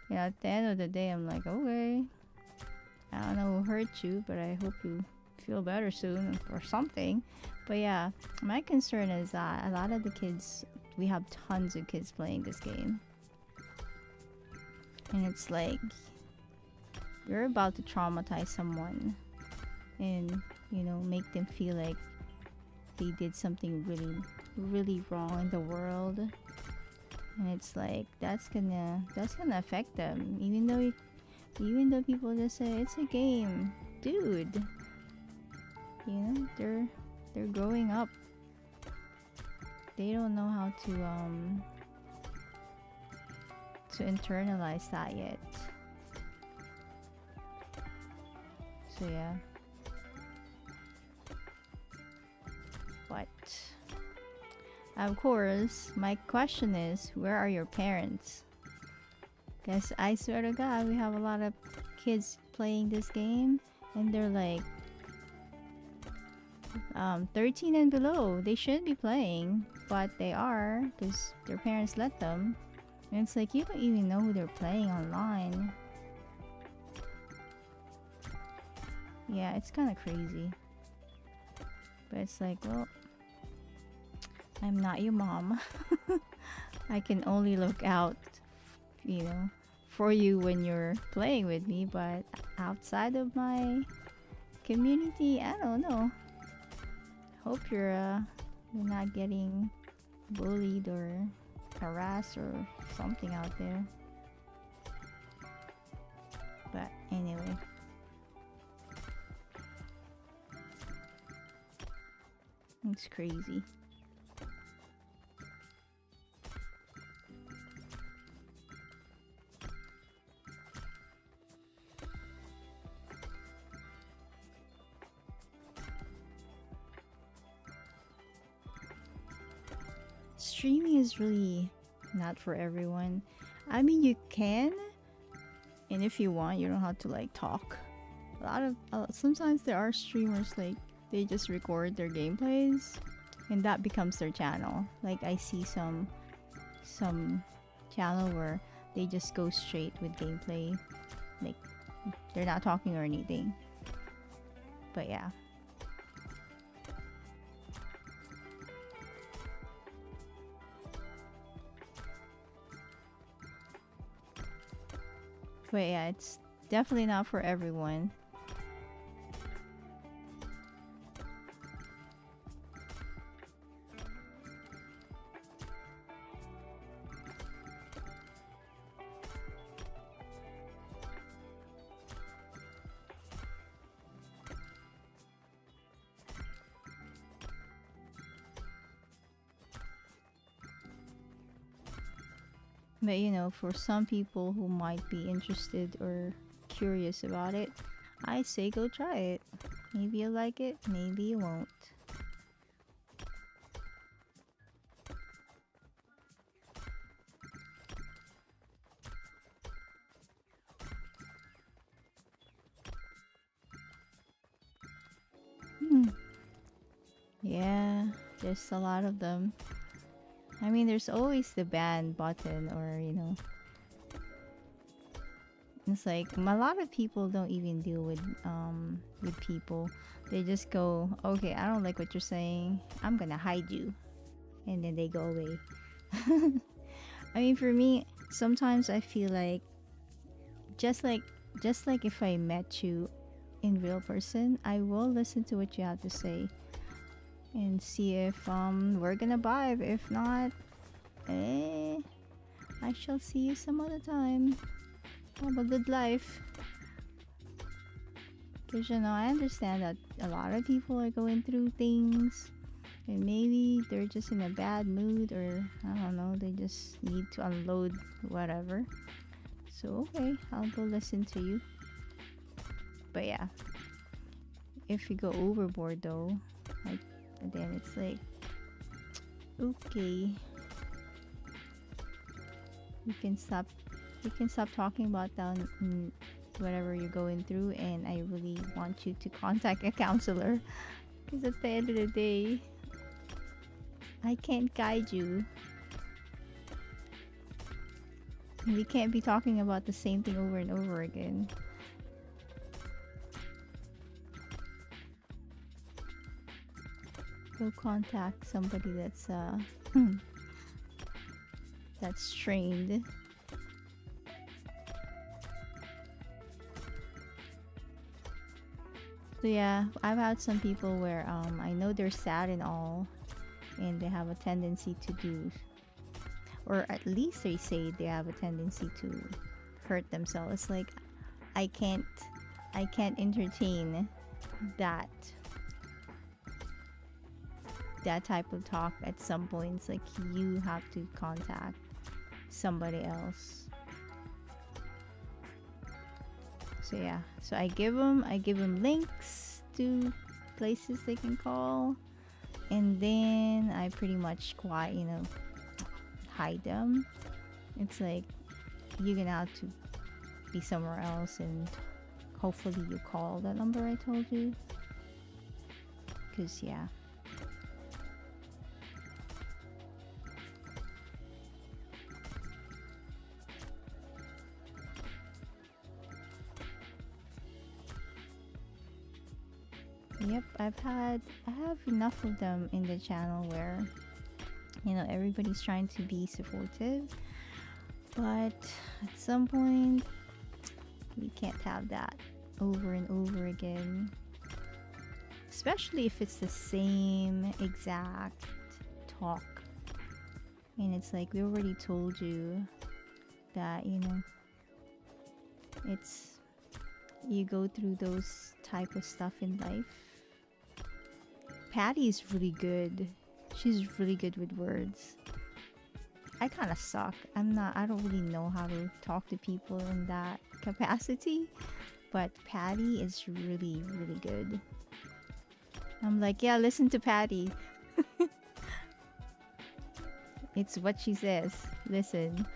You know, at the end of the day, I'm like, okay, I don't know who hurt you, but I hope you feel better soon or something. But yeah, my concern is that a lot of the kids, we have tons of kids playing this game. And it's like, you're about to traumatize someone and, you know, make them feel like they did something really, really wrong in the world. And it's like, that's gonna affect them. Even though people just say it's a game, dude. You know, they're growing up. They don't know how to internalize that yet. So yeah. But of course, my question is, where are your parents? Because I swear to God, we have a lot of kids playing this game, and they're like 13 and below. They shouldn't be playing, but they are because their parents let them. And it's like, you don't even know who they're playing online. Yeah, it's kind of crazy. But it's like, well, I'm not your mom. I can only look out, you know, for you when you're playing with me, but outside of my community, I don't know. Hope you're not getting bullied or harassed or something out there. But anyway. It's crazy. streaming is really not for everyone. I mean, you can, and if you want, you don't have to like talk. A lot of sometimes there are streamers like they just record their gameplays, and that becomes their channel. Like I see some channel where they just go straight with gameplay, like they're not talking or anything. But yeah. But yeah, it's definitely not for everyone. But you know, for some people who might be interested or curious about it, I say go try it. Maybe you'll like it, maybe you won't. Yeah, there's a lot of them. I mean, there's always the ban button, or you know, it's like a lot of people don't even deal with people. They just go, okay, I don't like what you're saying, I'm gonna hide you, and then they go away. I mean, for me, sometimes I feel like just like if I met you in real person, I will listen to what you have to say and see if we're gonna vibe. If not, I shall see you some other time. Have a good life. Because you know, I understand that a lot of people are going through things, and maybe they're just in a bad mood, or I don't know, they just need to unload whatever. So okay, I'll go listen to you. But yeah, if you go overboard though, like, and then it's like, okay, you can stop talking about whatever you're going through, and I really want you to contact a counselor, because at the end of the day, I can't guide you. We can't be talking about the same thing over and over again. Go contact somebody that's that's trained. So yeah, I've had some people where I know they're sad and all, and they have a tendency to do, or at least they say they have a tendency to hurt themselves. It's like I can't entertain that type of talk. At some points, like, you have to contact somebody else. So yeah, so I give them links to places they can call, and then I pretty much quite, you know, hide them. It's like, you're gonna have to be somewhere else, and hopefully you call that number I told you, because yeah. Yep, I have enough of them in the channel where, you know, everybody's trying to be supportive, but at some point we can't have that over and over again, especially if it's the same exact talk, and it's like, we already told you that, you know, it's, you go through those type of stuff in life. Patty is really good. She's really good with words. I kind of suck. I don't really know how to talk to people in that capacity, but Patty is really, really good. I'm like, yeah, listen to Patty. It's what she says. Listen.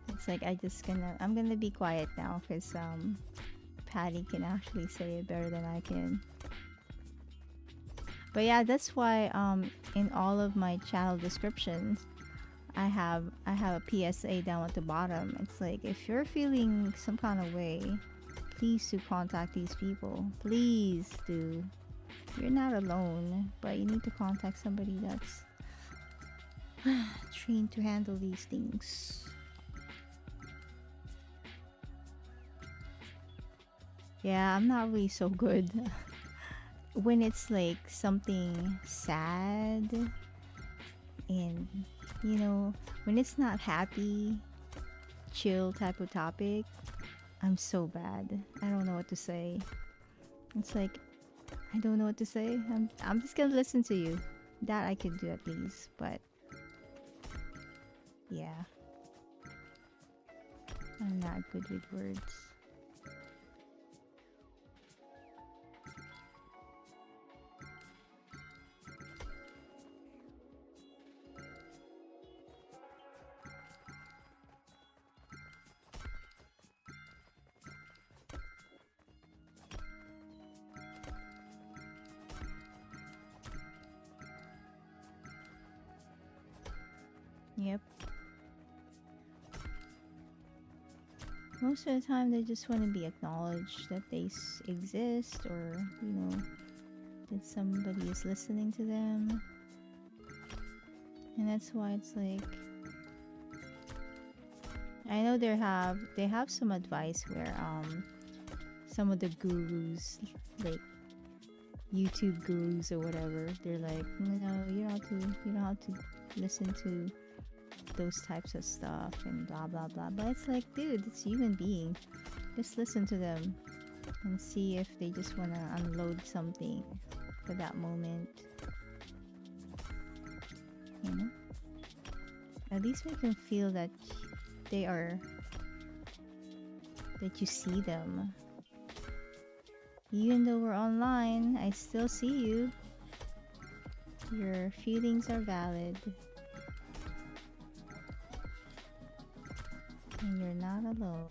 It's like I'm gonna be quiet now because Patty can actually say it better than I can. But yeah, that's why in all of my channel descriptions I have a PSA down at the bottom. It's like, if you're feeling some kind of way, please do contact these people. Please do. You're not alone, but you need to contact somebody that's trained to handle these things. Yeah, I'm not really so good when it's like something sad, and you know, when it's not happy, chill type of topic, I'm so bad. I don't know what to say. It's like, I don't know what to say. I'm just gonna listen to you. That I can do at least, but yeah, I'm not good with words. Yep. Most of the time they just want to be acknowledged that they exist, or you know, that somebody is listening to them. And that's why it's like, I know they have some advice where some of the gurus, like YouTube gurus or whatever, they're like, no, you don't have to listen to those types of stuff and blah blah blah. But it's like, dude, it's a human being. Just listen to them and see if they just want to unload something for that moment, you know. At least make them feel that that you see them. Even though we're online, I still see you. Your feelings are valid. And you're not alone.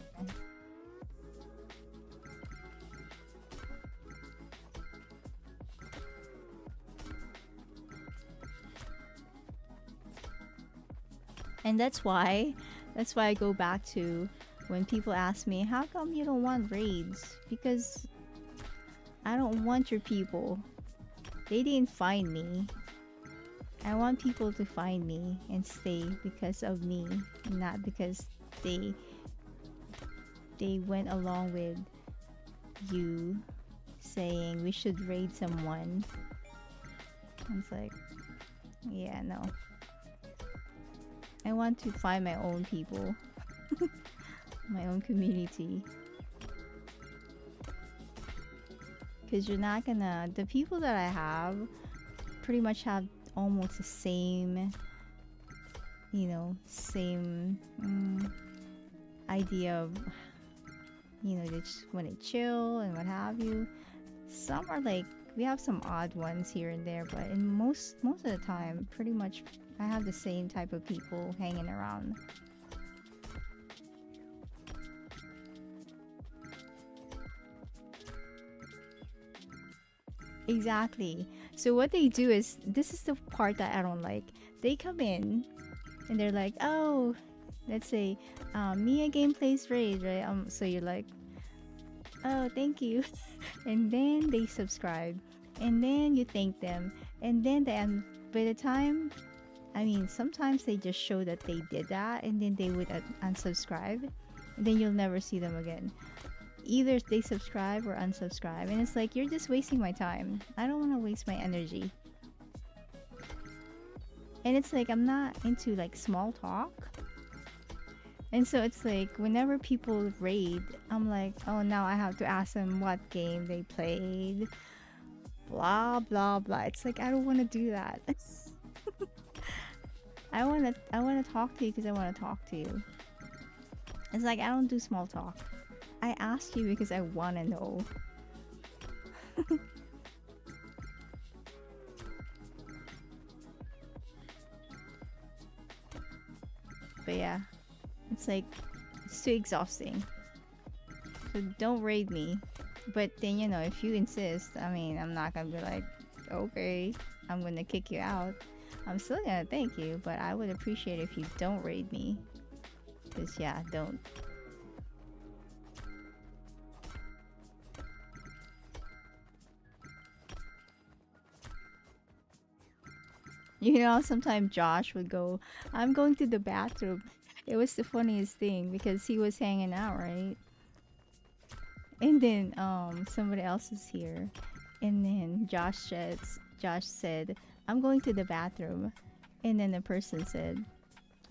And that's why I go back to when people ask me, how come you don't want raids? Because I don't want your people. They didn't find me. I want people to find me and stay because of me, not because they went along with you saying we should raid someone. It's like, yeah, no. I want to find my own people. My own community. Because you're not gonna... The people that I have pretty much have almost the same, you know, same idea of, you know, they just want to chill and what have you. Some are like, we have some odd ones here and there, but in most of the time, pretty much I have the same type of people hanging around. Exactly. So what they do is, this is the part that I don't like. They come in and they're like, oh, let's say Miya Gameplayz raid, right? So you're like, oh, thank you. And then they subscribe, and then you thank them, and then by the time, I mean, sometimes they just show that they did that, and then they would unsubscribe, and then you'll never see them again. Either they subscribe or unsubscribe, and it's like, you're just wasting my time. I don't want to waste my energy. And it's like, I'm not into like small talk. And so it's like, whenever people raid, I'm like, oh, now I have to ask them what game they played. Blah, blah, blah. It's like, I don't want to do that. I want to talk to you because I want to talk to you. It's like, I don't do small talk. I ask you because I want to know. But yeah, it's like, it's too exhausting. So don't raid me. But then, you know, if you insist, I mean, I'm not gonna be like, okay, I'm gonna kick you out. I'm still gonna thank you, but I would appreciate if you don't raid me. Because, yeah, don't. You know, sometimes Josh would go, I'm going to the bathroom. It was the funniest thing because he was hanging out, right? And then somebody else is here. And then Josh said, I'm going to the bathroom. And then the person said,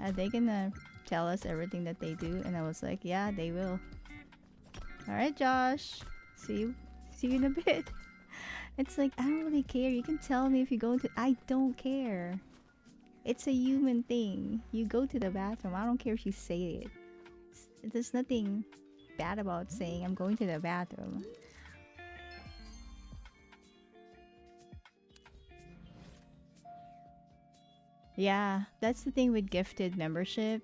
are they gonna tell us everything that they do? And I was like, yeah, they will. Alright, Josh. See you in a bit. It's like, I don't really care. You can tell me if you go to... I don't care. It's a human thing. You go to the bathroom. I don't care if you say it. There's nothing bad about saying, I'm going to the bathroom. Yeah, that's the thing with gifted membership.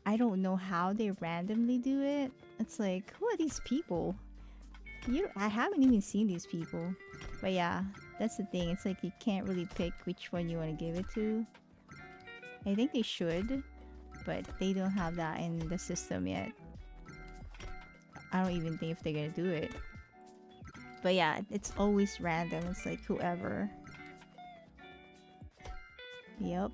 I don't know how they randomly do it. It's like, who are these people? I haven't even seen these people. But yeah, that's the thing. It's like you can't really pick which one you want to give it to. I think they should, but they don't have that in the system yet. I don't even think if they're gonna do it. But yeah, it's always random. It's like whoever. Yep.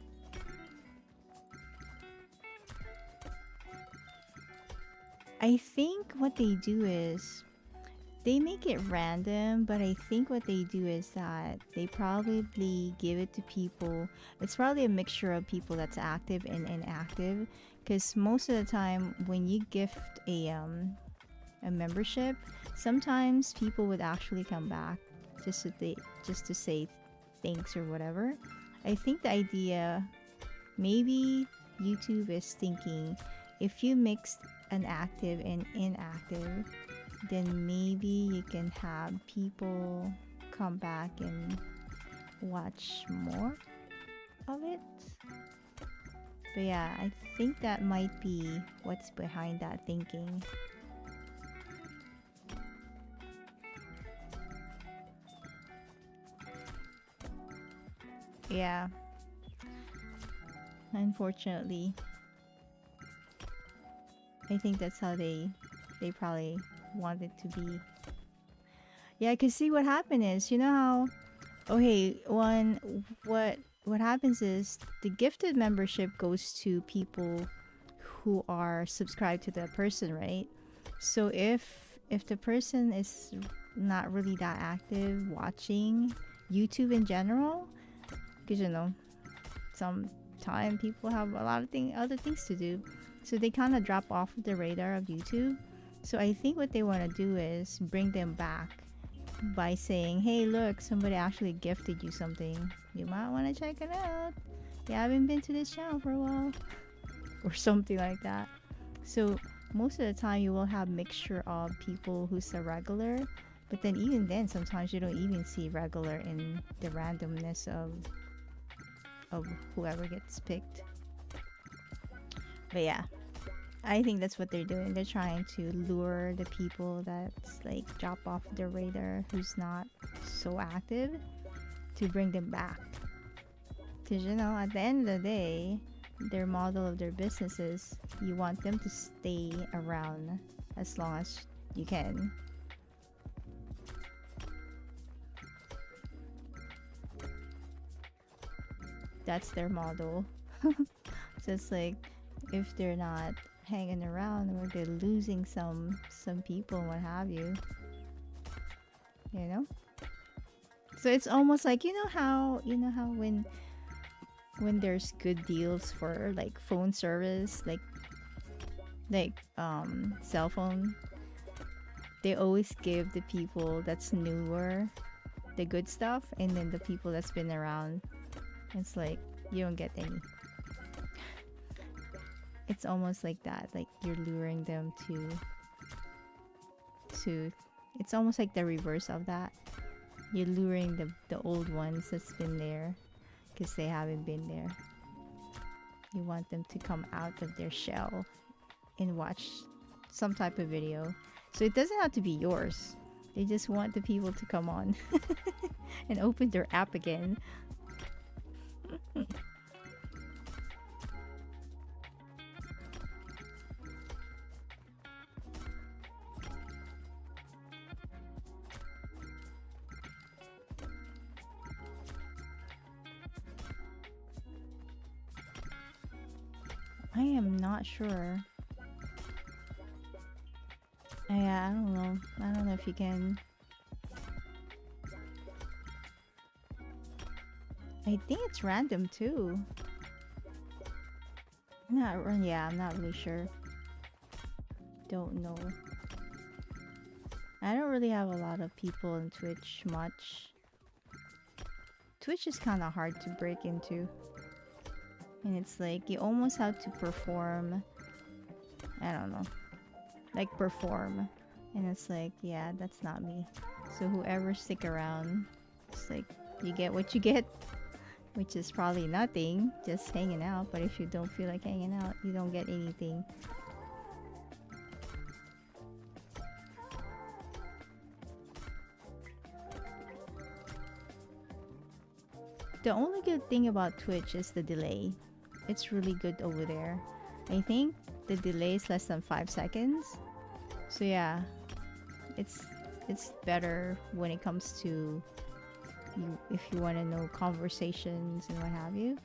I think what they do is they make it random, but I think what they do is that they probably give it to people. It's probably a mixture of people that's active and inactive, because most of the time when you gift a membership, sometimes people would actually come back just to say thanks or whatever. I think the idea, maybe YouTube is thinking, if you mix an active and inactive, then maybe you can have people come back and watch more of it. But yeah, I think that might be what's behind that thinking. Yeah. Unfortunately. I think that's how they probably want it to be. Yeah, cause see what happened is, you know how, okay, what happens is the gifted membership goes to people who are subscribed to the person, right? So if the person is not really that active watching YouTube in general, because you know, sometimes people have a lot of other things to do, so they kind of drop off the radar of YouTube. So I think what they want to do is bring them back by saying, hey, look, somebody actually gifted you something. You might want to check it out. You haven't been to this channel for a while. Or something like that. So most of the time you will have mixture of people who's a regular. But then even then, sometimes you don't even see regular in the randomness of whoever gets picked. But yeah, I think that's what they're doing. They're trying to lure the people that's like drop off their radar, who's not so active, to bring them back. Because you know, at the end of the day, their model of their business is you want them to stay around as long as you can. That's their model. So it's like, if they're not hanging around, or they're losing some people and what have you, you know. So it's almost like, you know how when there's good deals for like phone service, like cell phone, they always give the people that's newer the good stuff, and then the people that's been around, it's like you don't get any. It's almost like that, like you're luring them to to, it's almost like the reverse of that. You're luring the old ones that's been there because they haven't been there. You want them to come out of their shell and watch some type of video. So it doesn't have to be yours. They just want the people to come on and open their app again. I am not sure. Yeah, I don't know. I don't know if you can. I think it's random too. Yeah, I'm not really sure. Don't know. I don't really have a lot of people on Twitch much. Twitch is kind of hard to break into. And it's like you almost have to perform. I don't know. Like perform. And it's like, yeah, that's not me. So whoever stick around, it's like you get what you get. Which is probably nothing, just hanging out. But if you don't feel like hanging out, you don't get anything. The only good thing about Twitch is the delay. It's really good over there. I think the delay is less than 5 seconds. So yeah, it's better when it comes to you, if you want to know conversations and what have you.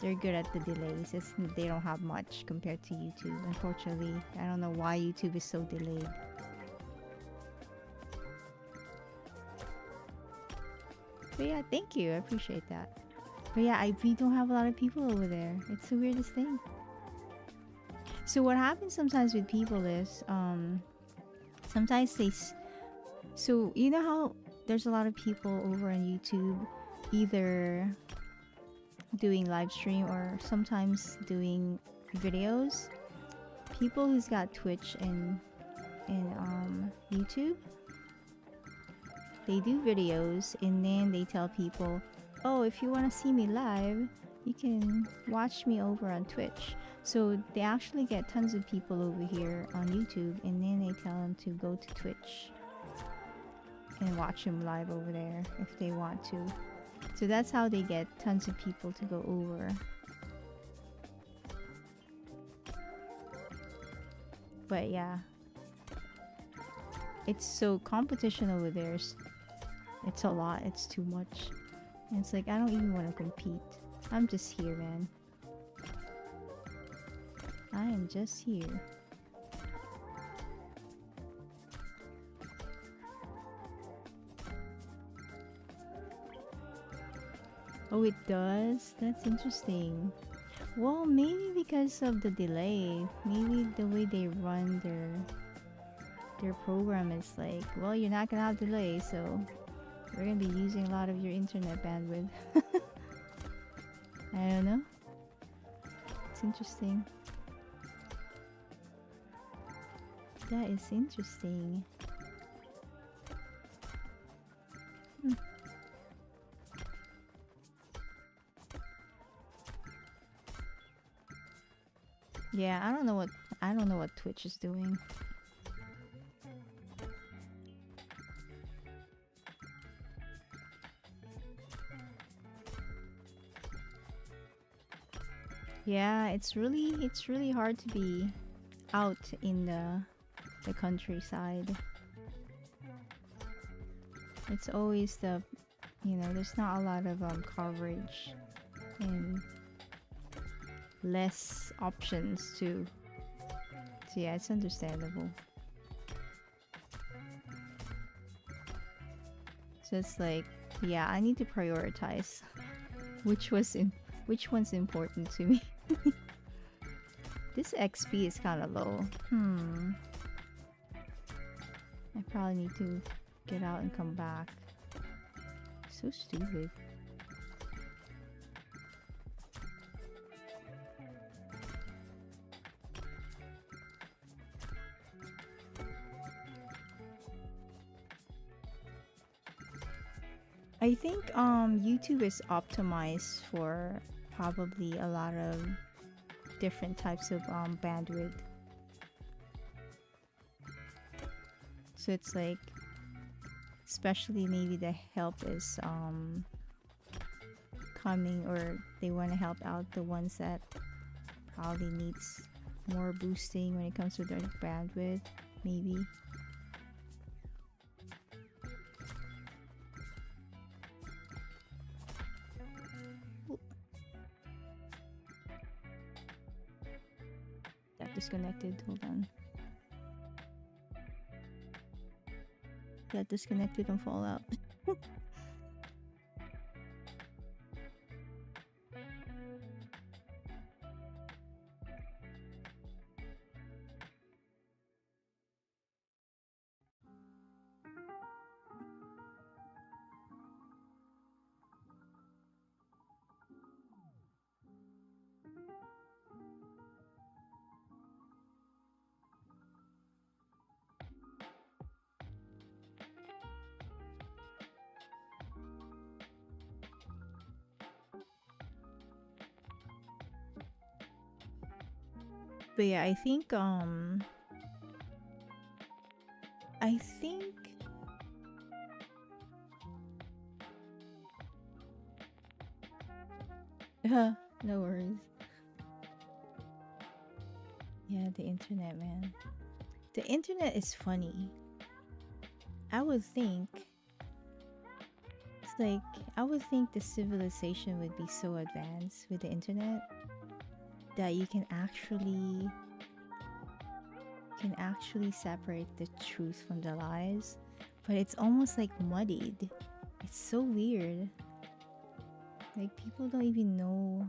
They're good at the delays. They don't have much compared to YouTube, unfortunately. I don't know why YouTube is so delayed. But yeah, thank you. I appreciate that. But yeah, we don't have a lot of people over there. It's the weirdest thing. So what happens sometimes with people is, sometimes so you know how there's a lot of people over on YouTube either doing live stream or sometimes doing videos. People who's got Twitch and YouTube, they do videos and then they tell people, oh, if you want to see me live, you can watch me over on Twitch. So they actually get tons of people over here on YouTube and then they tell them to go to Twitch and watch them live over there if they want to. So that's how they get tons of people to go over. But yeah, it's so competition over there. It's a lot. It's too much. And it's like I don't even want to compete. I'm just here, man. I am just here. Oh, it does? That's interesting. Well, maybe because of the delay. Maybe the way they run their program is like, well, you're not gonna have delay, so we're gonna be using a lot of your internet bandwidth. I don't know. It's interesting. That is interesting. Yeah, I don't know what Twitch is doing. Yeah, it's really hard to be out in the countryside. It's always there's not a lot of coverage and less options too. So yeah, it's understandable. So it's like, yeah, I need to prioritize which one's important to me. This XP is kind of low. I probably need to get out and come back. So stupid. I think YouTube is optimized for probably a lot of different types of bandwidth. So it's like, especially maybe the help is coming, or they want to help out the ones that probably needs more boosting when it comes to their bandwidth, maybe. That disconnected, hold on. Got disconnected on Fallout. But yeah, I think no worries. Yeah, the internet, man. The internet is funny. I would think it's like, I would think the civilization would be so advanced with the internet that you can actually separate the truth from the lies, but it's almost like muddied. It's so weird. Like, people don't even know.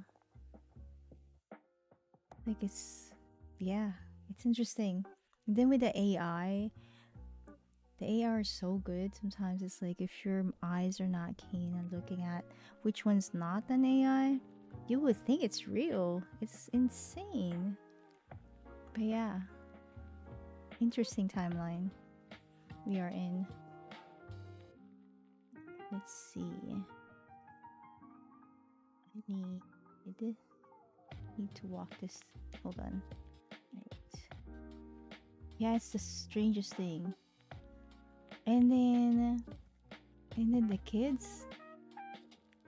Like, it's, yeah, it's interesting. And then with the AI is so good. Sometimes it's like, if your eyes are not keen on looking at which one's not an AI, you would think it's real. It's insane. But yeah, interesting timeline we are in. Let's see. I need to walk this. Hold on. Right. Yeah, it's the strangest thing. And then the kids,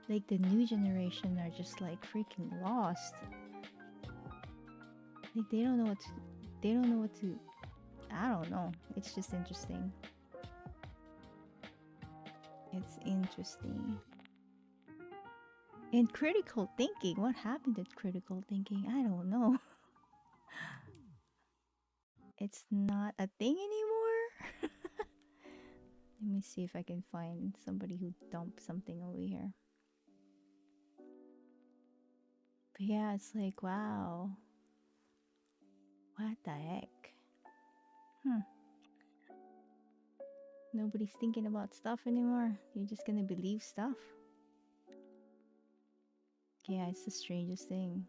like the new generation, are just like freaking lost. Like, they don't know what to, I don't know. It's just interesting. It's interesting. And critical thinking. What happened to critical thinking? I don't know. It's not a thing anymore. Let me see if I can find somebody who dumped something over here. But yeah, it's like, wow. What the heck? Nobody's thinking about stuff anymore. You're just gonna believe stuff. Yeah, it's the strangest thing.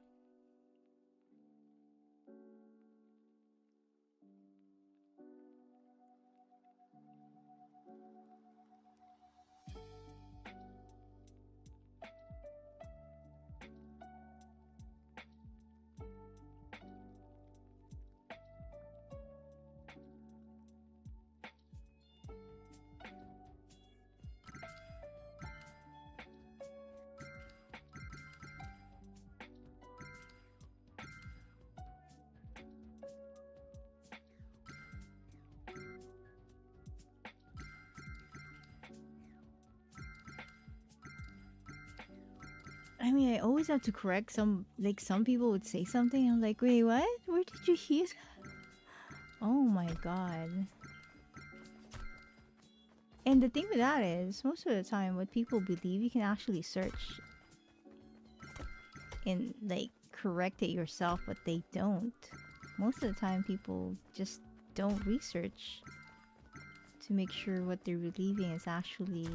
I mean, I always have to correct some people would say something. I'm like, wait, what? Where did you hear that? Oh my god. And the thing with that is, most of the time, what people believe, you can actually search and like correct it yourself, but they don't. Most of the time, people just don't research to make sure what they're believing is actually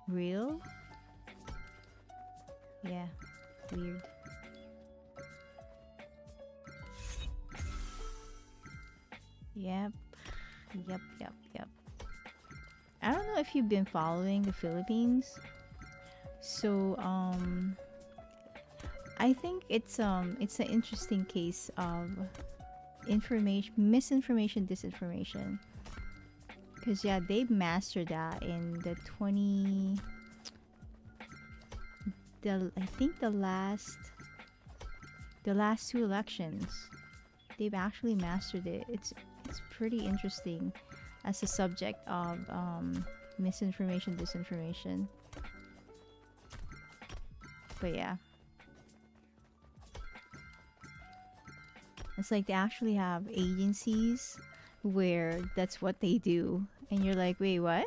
real. Yeah, weird. Yep. I don't know if you've been following the Philippines. So I think it's an interesting case of misinformation, disinformation. Because yeah, they mastered that in the I think the last two elections. They've actually mastered it. It's pretty interesting as a subject of misinformation, disinformation. But yeah. It's like they actually have agencies where that's what they do. And you're like, wait, what?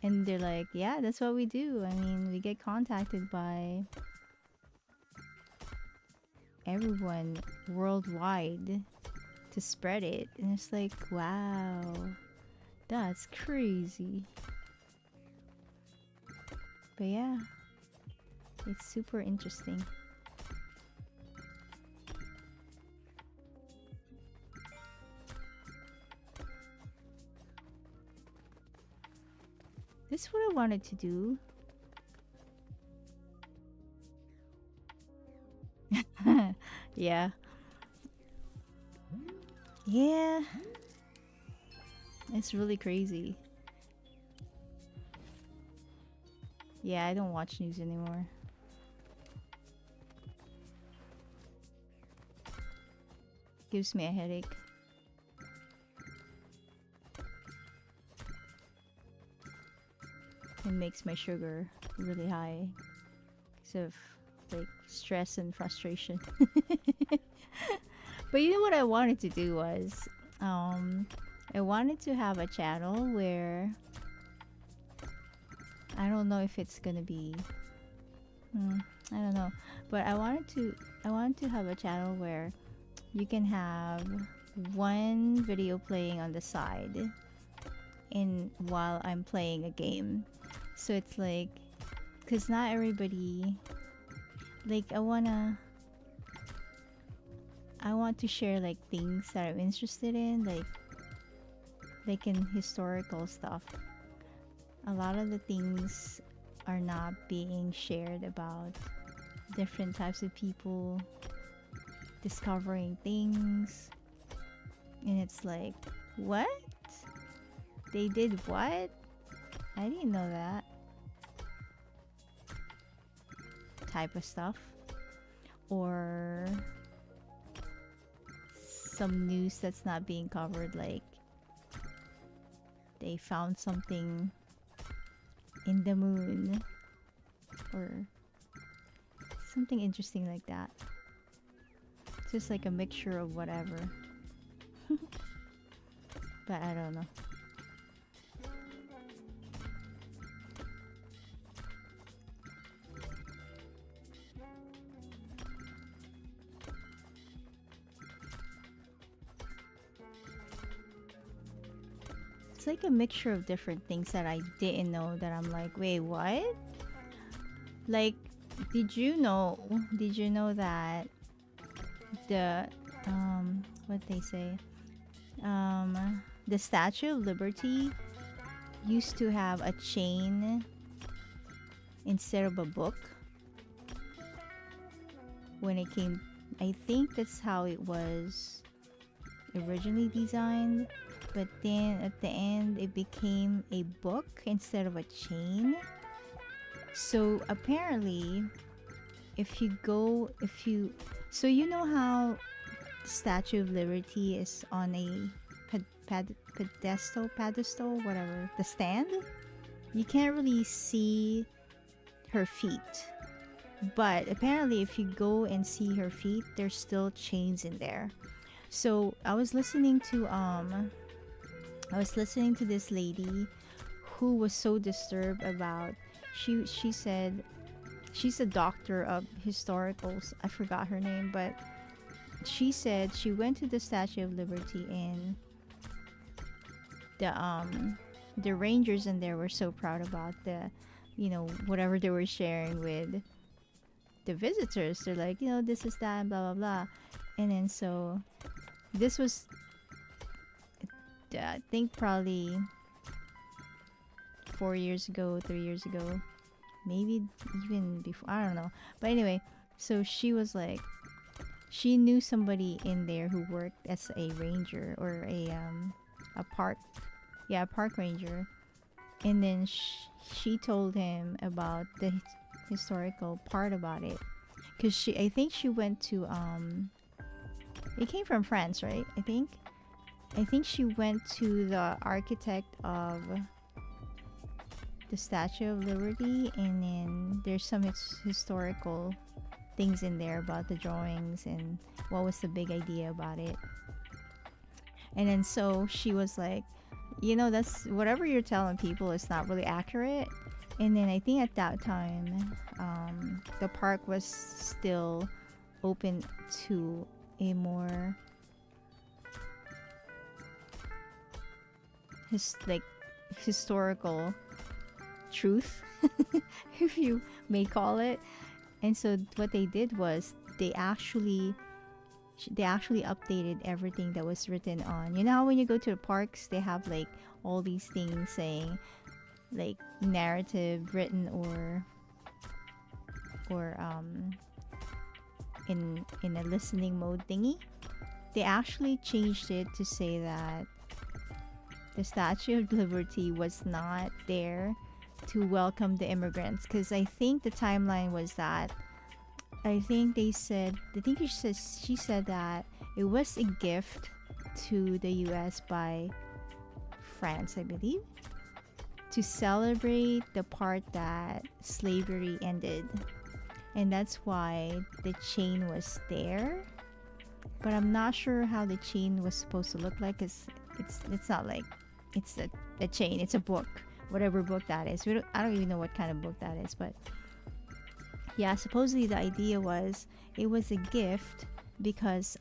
And they're like, yeah, that's what we do. I mean, we get contacted by everyone worldwide to spread it. And it's like, wow, that's crazy. But yeah, it's super interesting. This is what I wanted to do. Yeah. Yeah. It's really crazy. Yeah, I don't watch news anymore. Gives me a headache. It makes my sugar really high because of like stress and frustration. But you know what I wanted to do was I wanted to have a channel where I don't know if it's gonna be I don't know, but I wanted to have a channel where you can have one video playing on the side while I'm playing a game. So it's like, because not everybody, like I want to share like things that I'm interested in, like in historical stuff. A lot of the things are not being shared about different types of people discovering things, and it's like, what? They did what? I didn't know that. Type of stuff. Or some news that's not being covered, like they found something in the moon or something interesting like that. Just like a mixture of whatever. But I don't know. It's like a mixture of different things that I didn't know, that I'm like, wait, what? Like, did you know that the what they say, the Statue of Liberty used to have a chain instead of a book when it came? I think that's how it was originally designed, but then at the end it became a book instead of a chain. So apparently so you know how the Statue of Liberty is on a pedestal, whatever, the stand? You can't really see her feet, but apparently if you go and see her feet, there's still chains in there. So I was listening to this lady who was so disturbed about, she said she's a doctor of historicals. I forgot her name, but she said she went to the Statue of Liberty and the rangers in there were so proud about the, whatever they were sharing with the visitors. They're like, this is that and blah blah blah. And then so this was, I think, probably 4 years ago, 3 years ago, maybe even before, I don't know. But anyway, so she was like, she knew somebody in there who worked as a ranger or a park, yeah, park ranger. And then she told him about the historical part about it, because I think she went to it came from France, right? I think she went to the architect of the Statue of Liberty, and then there's some historical things in there about the drawings and what was the big idea about it. And then so she was like, you know, that's whatever you're telling people is not really accurate. And then I think at that time the park was still open to a more historical truth, if you may call it. And so what they did was they actually updated everything that was written on, you know how when you go to the parks they have like all these things saying like narrative written or in a listening mode thingy. They actually changed it to say that the Statue of Liberty was not there to welcome the immigrants, because I think the timeline was that she said that it was a gift to the US by France, I believe, to celebrate the part that slavery ended. And that's why the chain was there. But I'm not sure how the chain was supposed to look like, because it's not like it's a chain, it's a book, whatever book that is. I don't even know what kind of book that is, but yeah, supposedly the idea was it was a gift because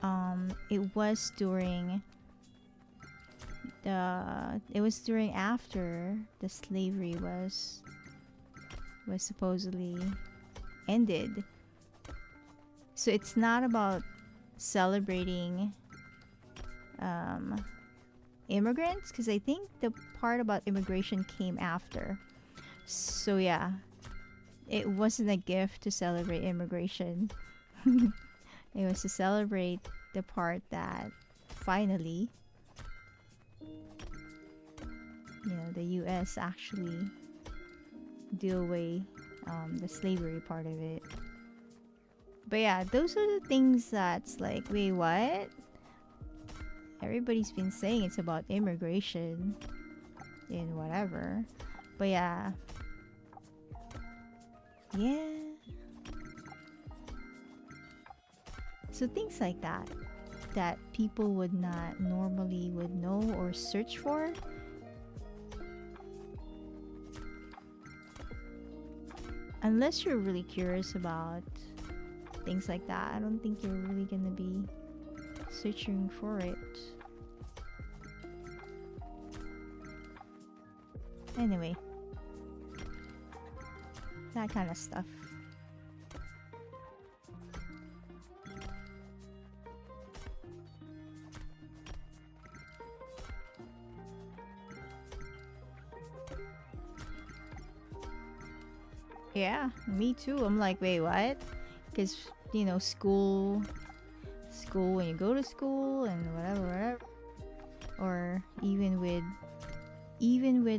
it was during after the slavery was supposedly ended. So it's not about celebrating immigrants, because I think the part about immigration came after. So yeah, it wasn't a gift to celebrate immigration. It was to celebrate the part that finally, you know, the US actually do away the slavery part of it. But yeah, those are the things that's like, wait, what? Everybody's been saying it's about immigration and whatever. But yeah. So things like that people would not normally would know or search for. Unless you're really curious about things like that, I don't think you're really gonna be searching for it. Anyway, that kind of stuff. Yeah, me too. I'm like, wait, what? Because, you know, school, when you go to school and whatever, or even with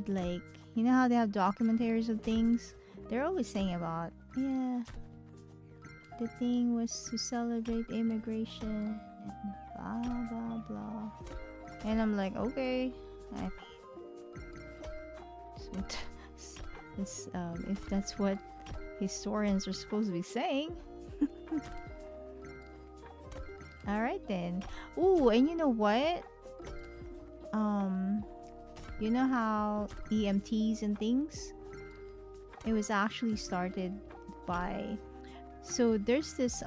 like, you know how they have documentaries of things? They're always saying about, yeah, the thing was to celebrate immigration and blah blah blah. And I'm like, okay, I mean, if that's what historians are supposed to be saying. Alright then. Ooh, and you know what? You know how EMTs and things? It was actually started by... So there's this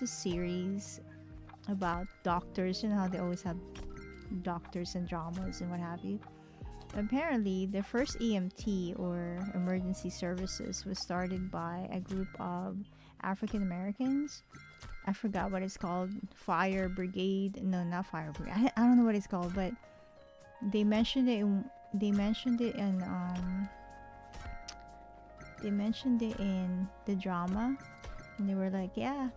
series about doctors. You know how they always have doctors and dramas and what have you. Apparently, the first EMT or emergency services was started by a group of African Americans. I forgot what it's called. Fire Brigade. No, not Fire Brigade. I don't know what it's called, but they mentioned it in They mentioned it in the drama, and they were like, yeah,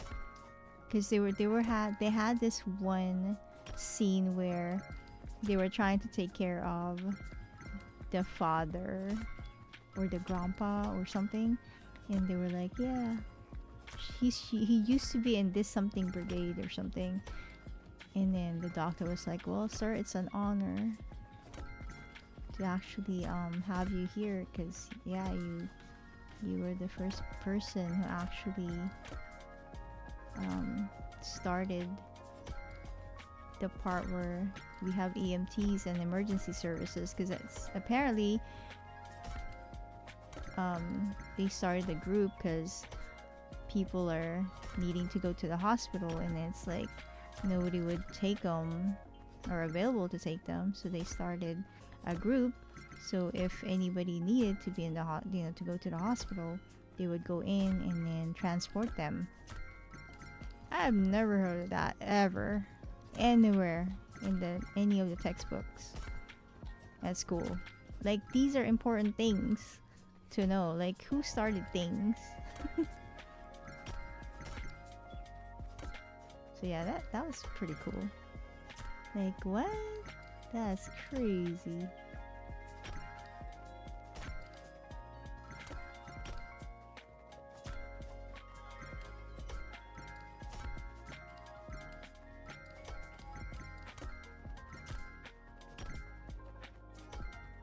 because they had this one scene where they were trying to take care of the father or the grandpa or something, and they were like, yeah, he used to be in this something brigade or something. And then the doctor was like, well, sir, it's an honor to actually have you here, because yeah, you were the first person who actually started the part where we have EMTs and emergency services, because it's apparently they started the group because people are needing to go to the hospital, and it's like nobody would take them or available to take them, so they started a group. So if anybody needed to be in the to go to the hospital, they would go in and then transport them. I've never heard of that ever anywhere in any of the textbooks at school. Like, these are important things to know, like who started things. So yeah, that was pretty cool. Like, what? That's crazy.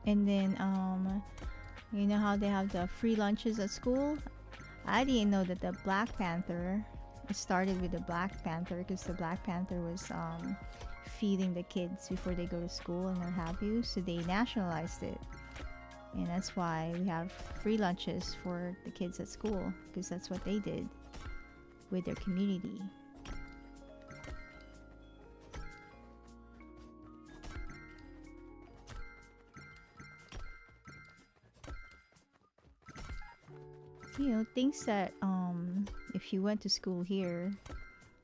And then you know how they have the free lunches at school? I didn't know that the Black Panther, it started with the Black Panther, because the Black Panther was feeding the kids before they go to school and what have you, so they nationalized it. And that's why we have free lunches for the kids at school, because that's what they did with their community. You know, things that if you went to school here,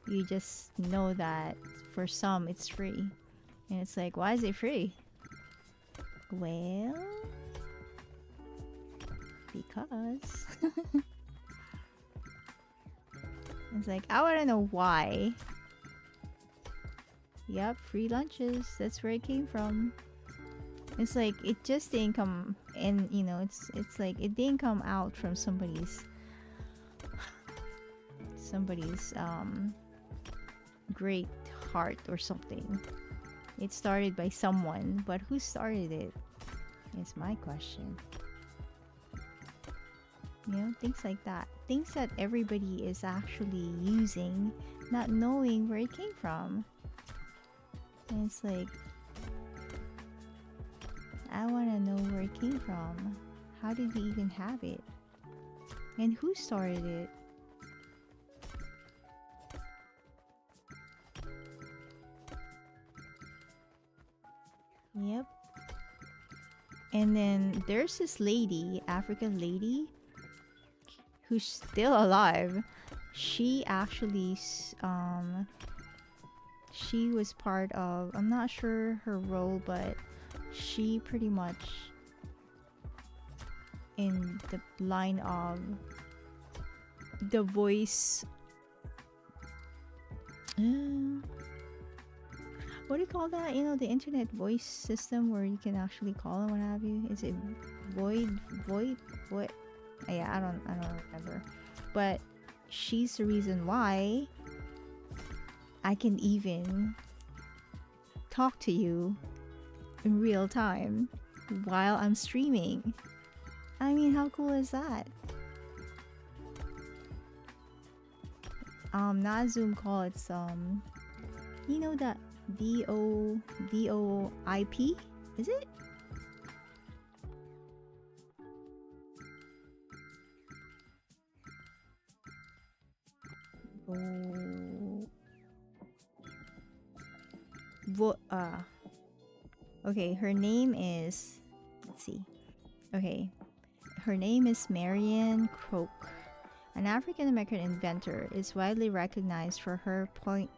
you just know that for some it's free. And it's like, why is it free? Well, because it's like, I want to know why. Yep, free lunches, that's where it came from. It's like, it just didn't come, and you know, it's like it didn't come out from somebody's great heart or something. It started by someone, but who started it is my question. You know, things like that, things that everybody is actually using, not knowing where it came from. And it's like, I want to know where it came from. How did we even have it? And who started it? Yep. And then there's this lady, African lady, who's still alive. She actually, she was part of, I'm not sure her role, but she pretty much in the line of the voice, what do you call that? You know, the internet voice system where you can actually call and what have you. Is it void? Yeah, I don't remember. But she's the reason why I can even talk to you in real time while I'm streaming. I mean, how cool is that? Not Zoom call, it's you know that VoIP, is it? Okay, her name is, let's see. Okay, her name is Marianne Croak. An African-American inventor, is widely recognized for her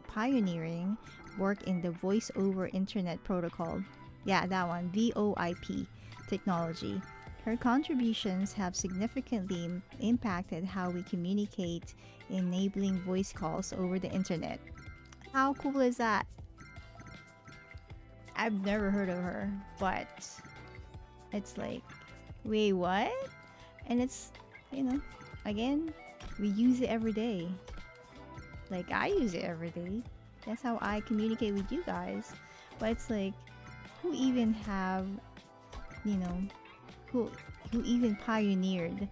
pioneering work in the voice over internet protocol. Yeah, that one, VoIP technology. Her contributions have significantly impacted how we communicate, enabling voice calls over the internet. How cool is that? I've never heard of her, but it's like, wait, what? And it's, you know, again, we use it every day. Like, I use it every day. That's how I communicate with you guys. But it's like, who even have, you know, who even pioneered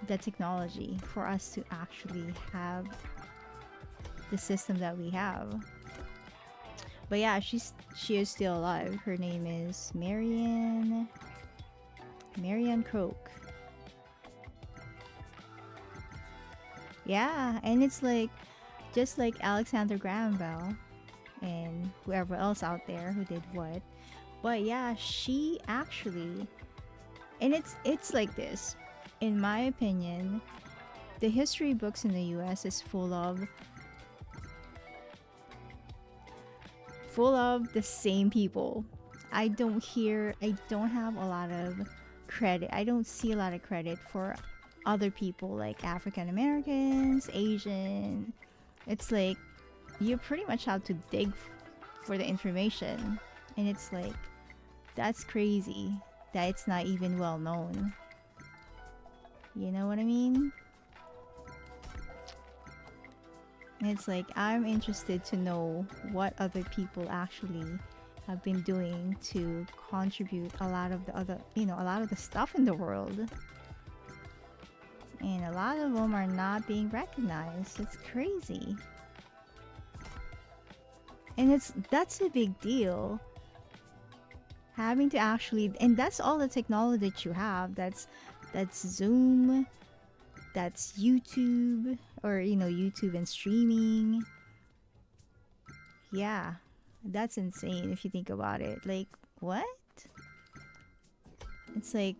the technology for us to actually have the system that we have? But yeah, she is still alive. Her name is Marianne Croak. Yeah, and it's like just like Alexander Graham Bell and whoever else out there who did what. But yeah, she actually, and it's like this. In my opinion, the history books in the US is full of the same people. I don't have a lot of credit. I don't see a lot of credit for other people like African Americans, Asian. It's like you pretty much have to dig for the information, and it's like that's crazy that it's not even well known. You know what I mean? And it's like I'm interested to know what other people actually have been doing to contribute a lot of the other, a lot of the stuff in the world. And a lot of them are not being recognized. It's crazy. And that's a big deal. Having to actually, and that's all the technology that you have. That's Zoom, that's YouTube, or YouTube and streaming. Yeah, that's insane if you think about it. Like, what? It's like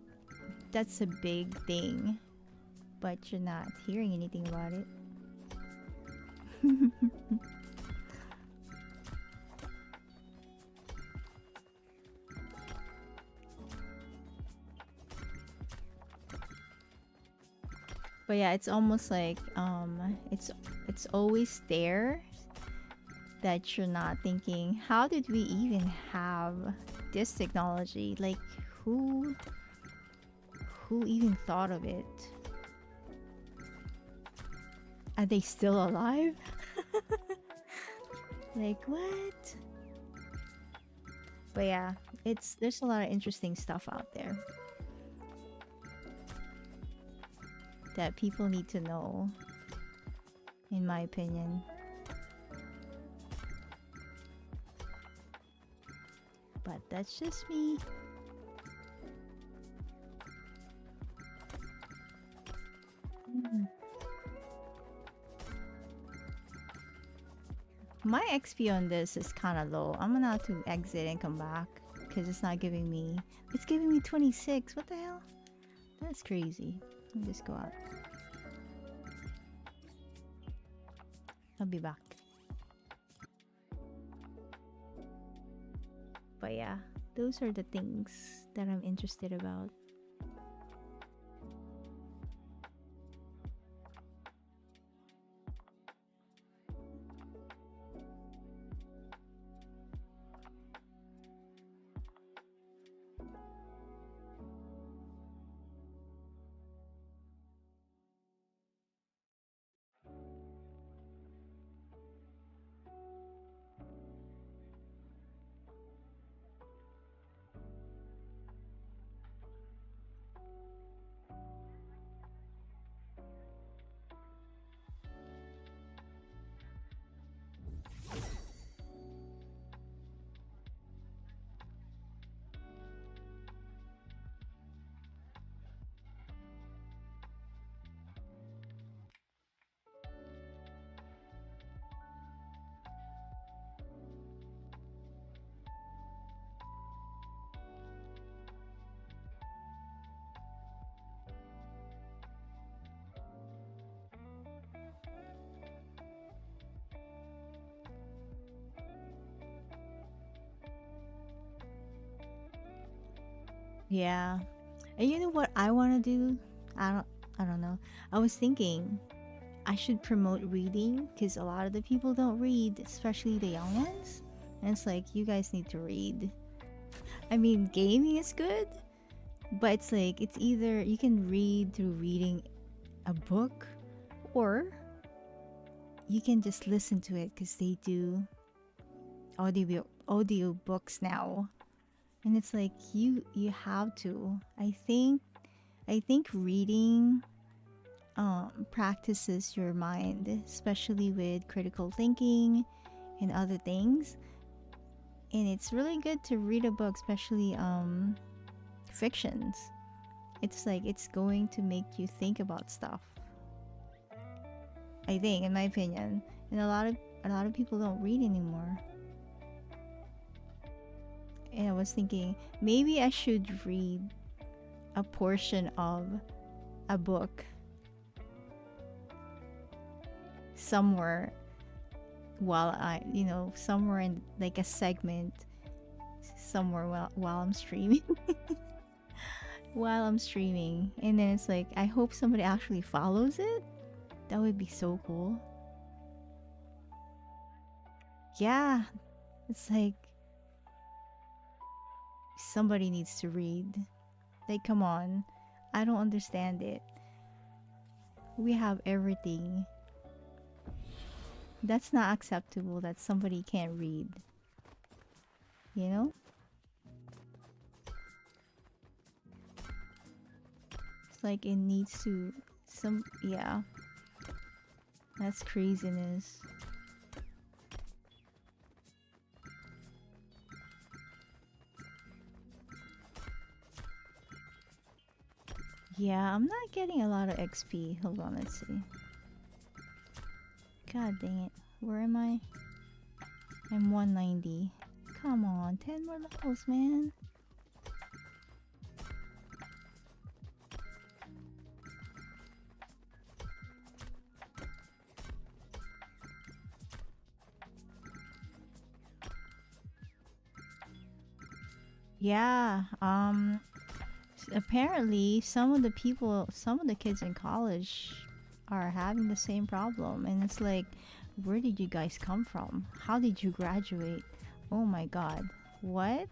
that's a big thing, but you're not hearing anything about it. But yeah, it's almost like it's always there that you're not thinking, how did we even have this technology? Like, who even thought of it? Are they still alive? Like, what? But yeah, there's a lot of interesting stuff out there that people need to know, in my opinion. But that's just me. My XP on this is kind of low. I'm gonna have to exit and come back because it's not giving me. It's giving me 26. What the hell? That's crazy. Let me just go out. I'll be back. But yeah, those are the things that I'm interested about. Yeah, And you know what I want to do? I don't know. I was thinking I should promote reading because a lot of the people don't read, especially the young ones. And it's like, you guys need to read. I mean, gaming is good, but it's like, it's either you can read through reading a book, or you can just listen to it because they do audio books now. And it's like, you have to. I think reading practices your mind, especially with critical thinking and other things. And it's really good to read a book, especially fictions. It's like, it's going to make you think about stuff, I think, in my opinion. And a lot of people don't read anymore. And I was thinking maybe I should read a portion of a book somewhere while somewhere in like a segment somewhere while I'm streaming. While I'm streaming. And then it's like, I hope somebody actually follows it. That would be so cool. Yeah. It's like, somebody needs to read. Like, come on. I don't understand it. We have everything. That's not acceptable that somebody can't read. You know? It's like, it needs to yeah. That's craziness. Yeah, I'm not getting a lot of XP. Hold on, let's see. God dang it. Where am I? I'm 190. Come on, 10 more levels, man. Yeah, apparently some of the kids in college are having the same problem, and it's like, where did you guys come from? How did you graduate? Oh my god, what?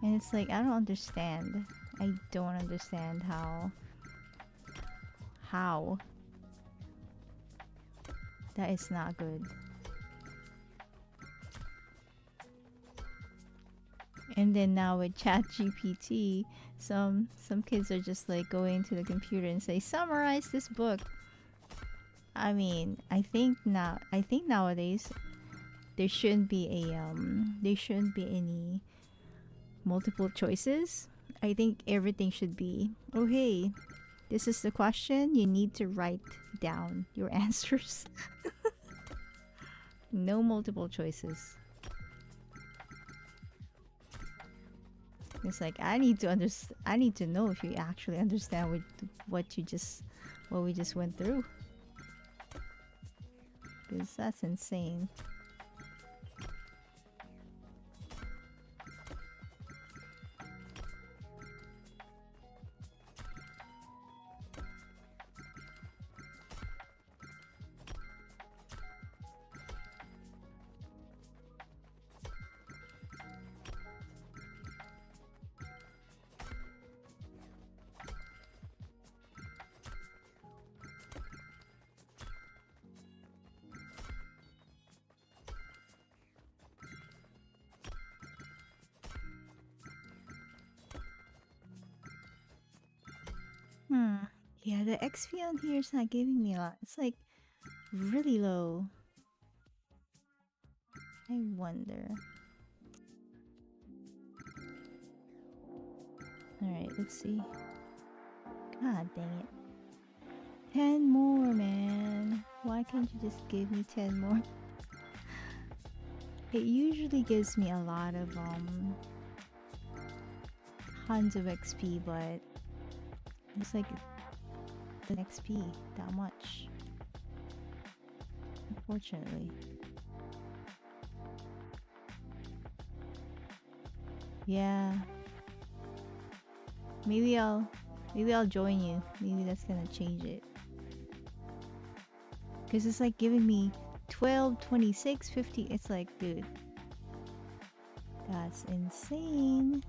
And it's like, I don't understand. I don't understand how that is not good. And then now with ChatGPT, some kids are just like going to the computer and say, summarize this book. I mean, I think nowadays there shouldn't be any multiple choices. I think everything should be, oh hey, this is the question, you need to write down your answers. No multiple choices. It's like, I need to know if you actually understand what we just went through. Because that's insane. Yeah, the XP on here is not giving me a lot. It's like really low. I wonder. Alright, let's see. God dang it. 10 more, man. Why can't you just give me 10 more? It usually gives me a lot of tons of XP, but it's like the XP that much, unfortunately. Yeah. Maybe I'll join you. Maybe that's gonna change it. Cause it's like giving me 12, 26, 50. It's like, dude, that's insane.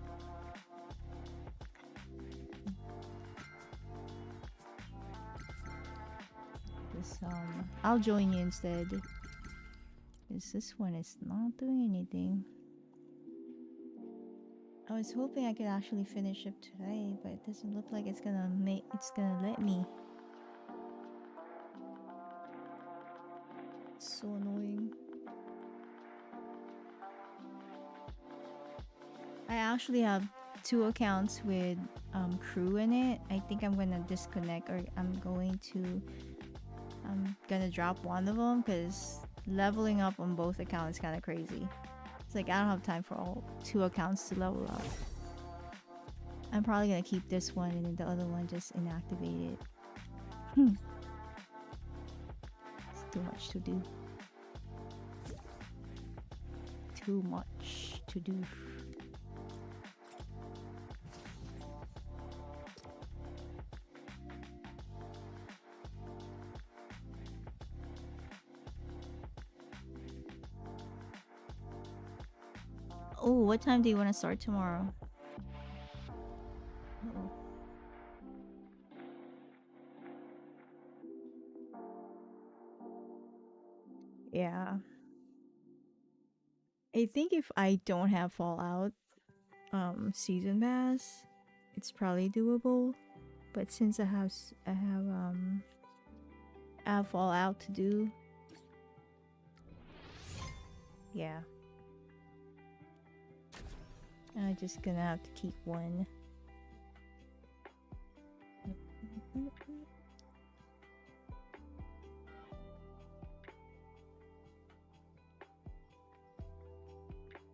This I'll join you instead. Cause this one is not doing anything. I was hoping I could actually finish it today, but it doesn't look like it's gonna let me. It's so annoying. I actually have 2 accounts with crew in it. I think I'm gonna disconnect, or I'm gonna drop one of them because leveling up on both accounts is kind of crazy. It's like I don't have time for all 2 accounts to level up. I'm probably gonna keep this one and then the other one just inactivate it. It's too much to do. Too much to do. Oh, what time do you want to start tomorrow? Uh-oh. Yeah. I think if I don't have Fallout season pass, it's probably doable. But since I have Fallout to do, yeah. I'm just gonna have to keep one.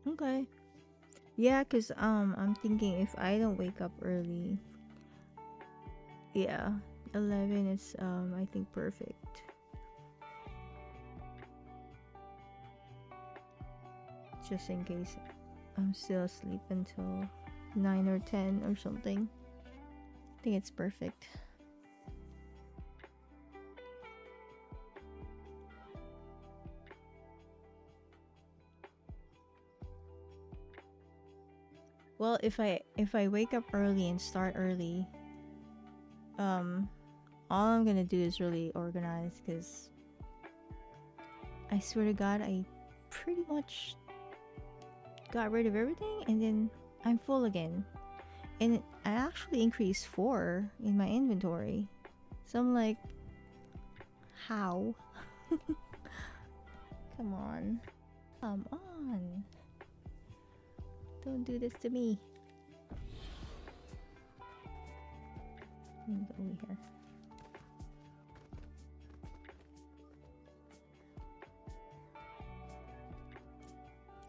Okay. Yeah, cause I'm thinking if I don't wake up early, yeah, 11 is I think perfect. Just in case I'm still asleep until 9 or 10 or something. I think it's perfect. Well, if I wake up early and start early, all I'm gonna do is really organize, because I swear to God, I pretty much got rid of everything and then I'm full again. And I actually increased 4 in my inventory. So I'm like, how? Come on. Come on. Don't do this to me. Let me go over here.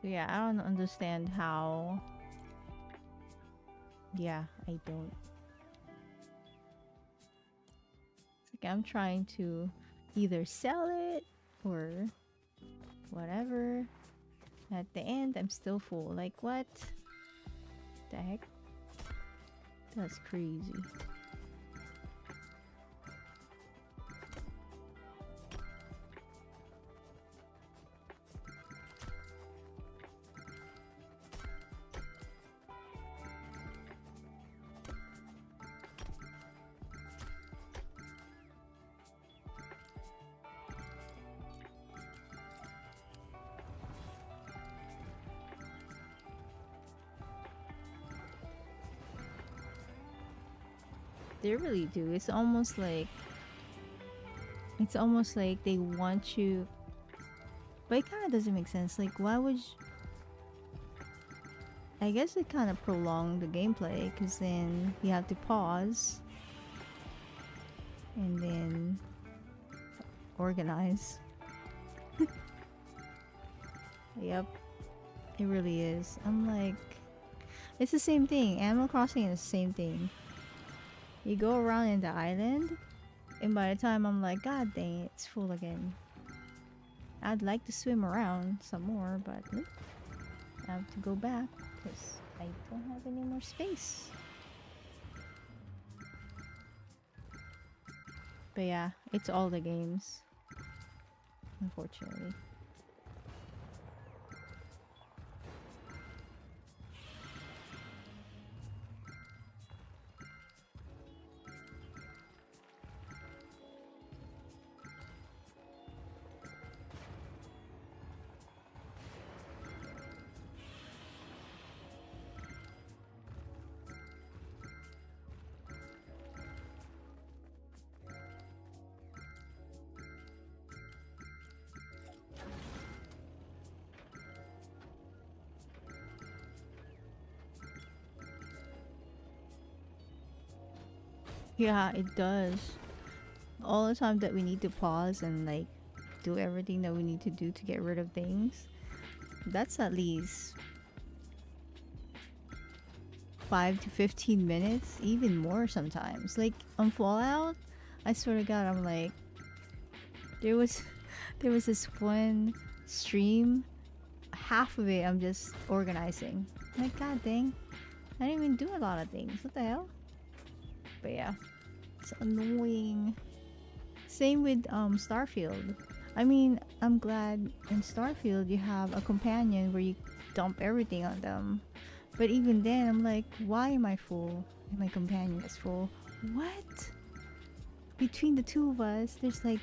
Yeah, I don't understand how. Yeah, I don't. It's like I'm trying to either sell it or whatever. At the end, I'm still full. Like, what the heck? That's crazy. They really do. It's almost like they want you, but it kind of doesn't make sense. Like, why would I guess it kind of prolonged the gameplay, because then you have to pause and then organize. Yep, it really is. I'm like, it's the same thing. Animal Crossing is the same thing. You go around in the island, and by the time I'm like, God dang it, it's full again. I'd like to swim around some more, but nope. I have to go back because I don't have any more space. But yeah, it's all the games, unfortunately. Yeah, it does. All the time that we need to pause and like do everything that we need to do to get rid of things, that's at least 5 to 15 minutes, even more sometimes. Like on Fallout, I swear to God, I'm like, there was there was this one stream, half of it I'm just organizing. Like, god dang, I didn't even do a lot of things. What the hell? But yeah, it's annoying. Same with Starfield. I mean, I'm glad in Starfield you have a companion where you dump everything on them. But even then, I'm like, why am I full? And my companion is full. What? Between the two of us, there's like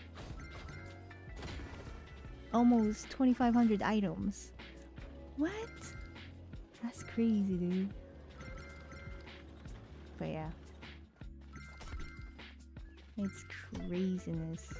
almost 2,500 items. What? That's crazy, dude. But yeah. It's craziness.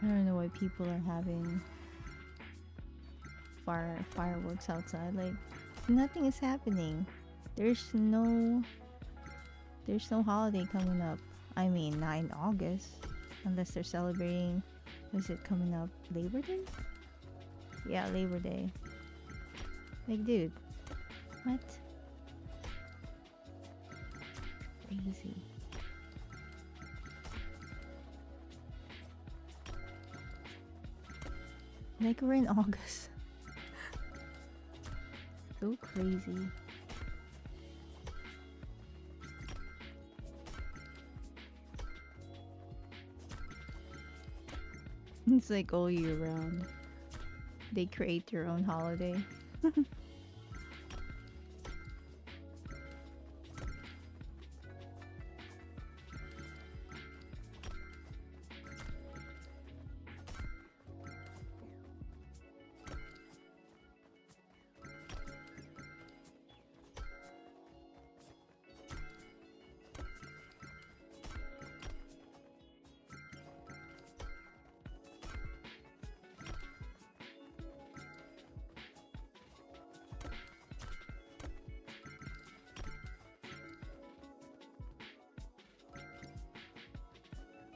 I don't know why people are having fireworks outside. Like, nothing is happening. There's no holiday coming up. I mean, not in August, unless they're celebrating. Is it coming up? Labor Day? Yeah, Labor Day. Like, dude, what? Crazy. Like, we're in August. So crazy. It's like all year round. They create their own holiday.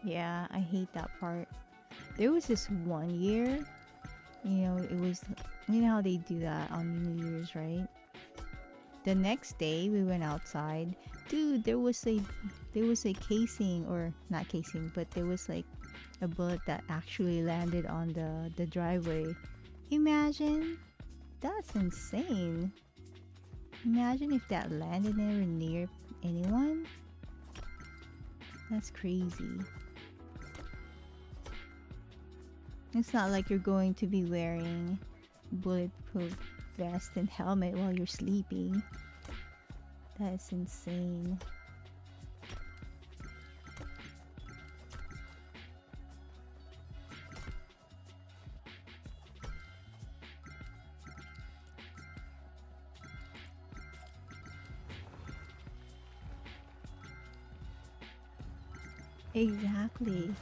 Yeah, I hate that part. There was this one year, you know, it was, you know how they do that on New Year's, right? The next day we went outside. Dude, there was a casing, or not casing, but there was like a bullet that actually landed on the driveway. Imagine. That's insane. Imagine if that landed anywhere near anyone. That's crazy. It's not like you're going to be wearing bulletproof vest and helmet while you're sleeping. That's insane. Exactly.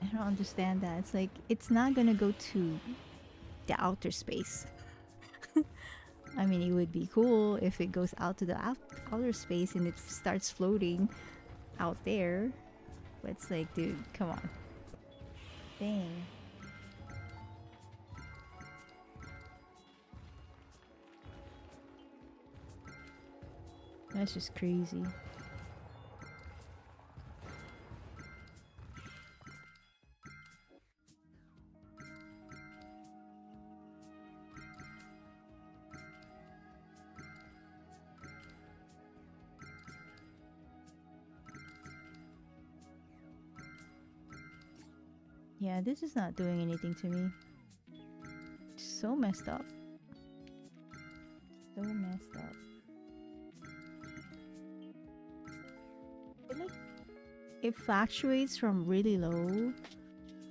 I don't understand that. It's like, it's not gonna go to the outer space. I mean, it would be cool if it goes out to the outer space and it starts floating out there. But it's like, dude, come on. Dang. That's just crazy. Yeah, this is not doing anything to me. So messed up. So messed up. It fluctuates from really low,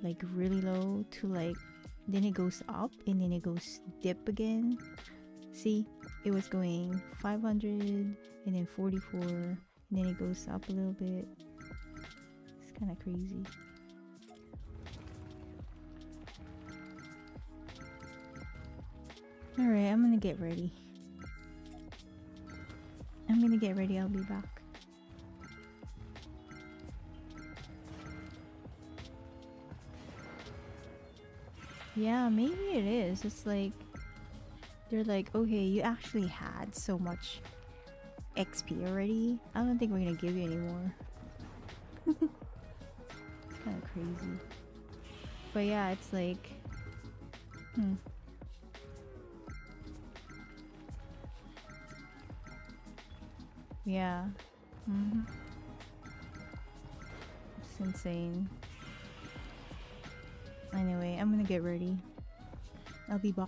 like really low, to like, then it goes up and then it goes dip again. See, it was going 500 and then 44 and then it goes up a little bit. It's kind of crazy. Alright, I'm gonna get ready. I'll be back. Yeah, maybe it is. It's like, they're like, okay, you actually had so much XP already. I don't think we're gonna give you any more. It's kind of crazy. But yeah, it's like, yeah. It's insane. Anyway, I'm gonna get ready. I'll be back.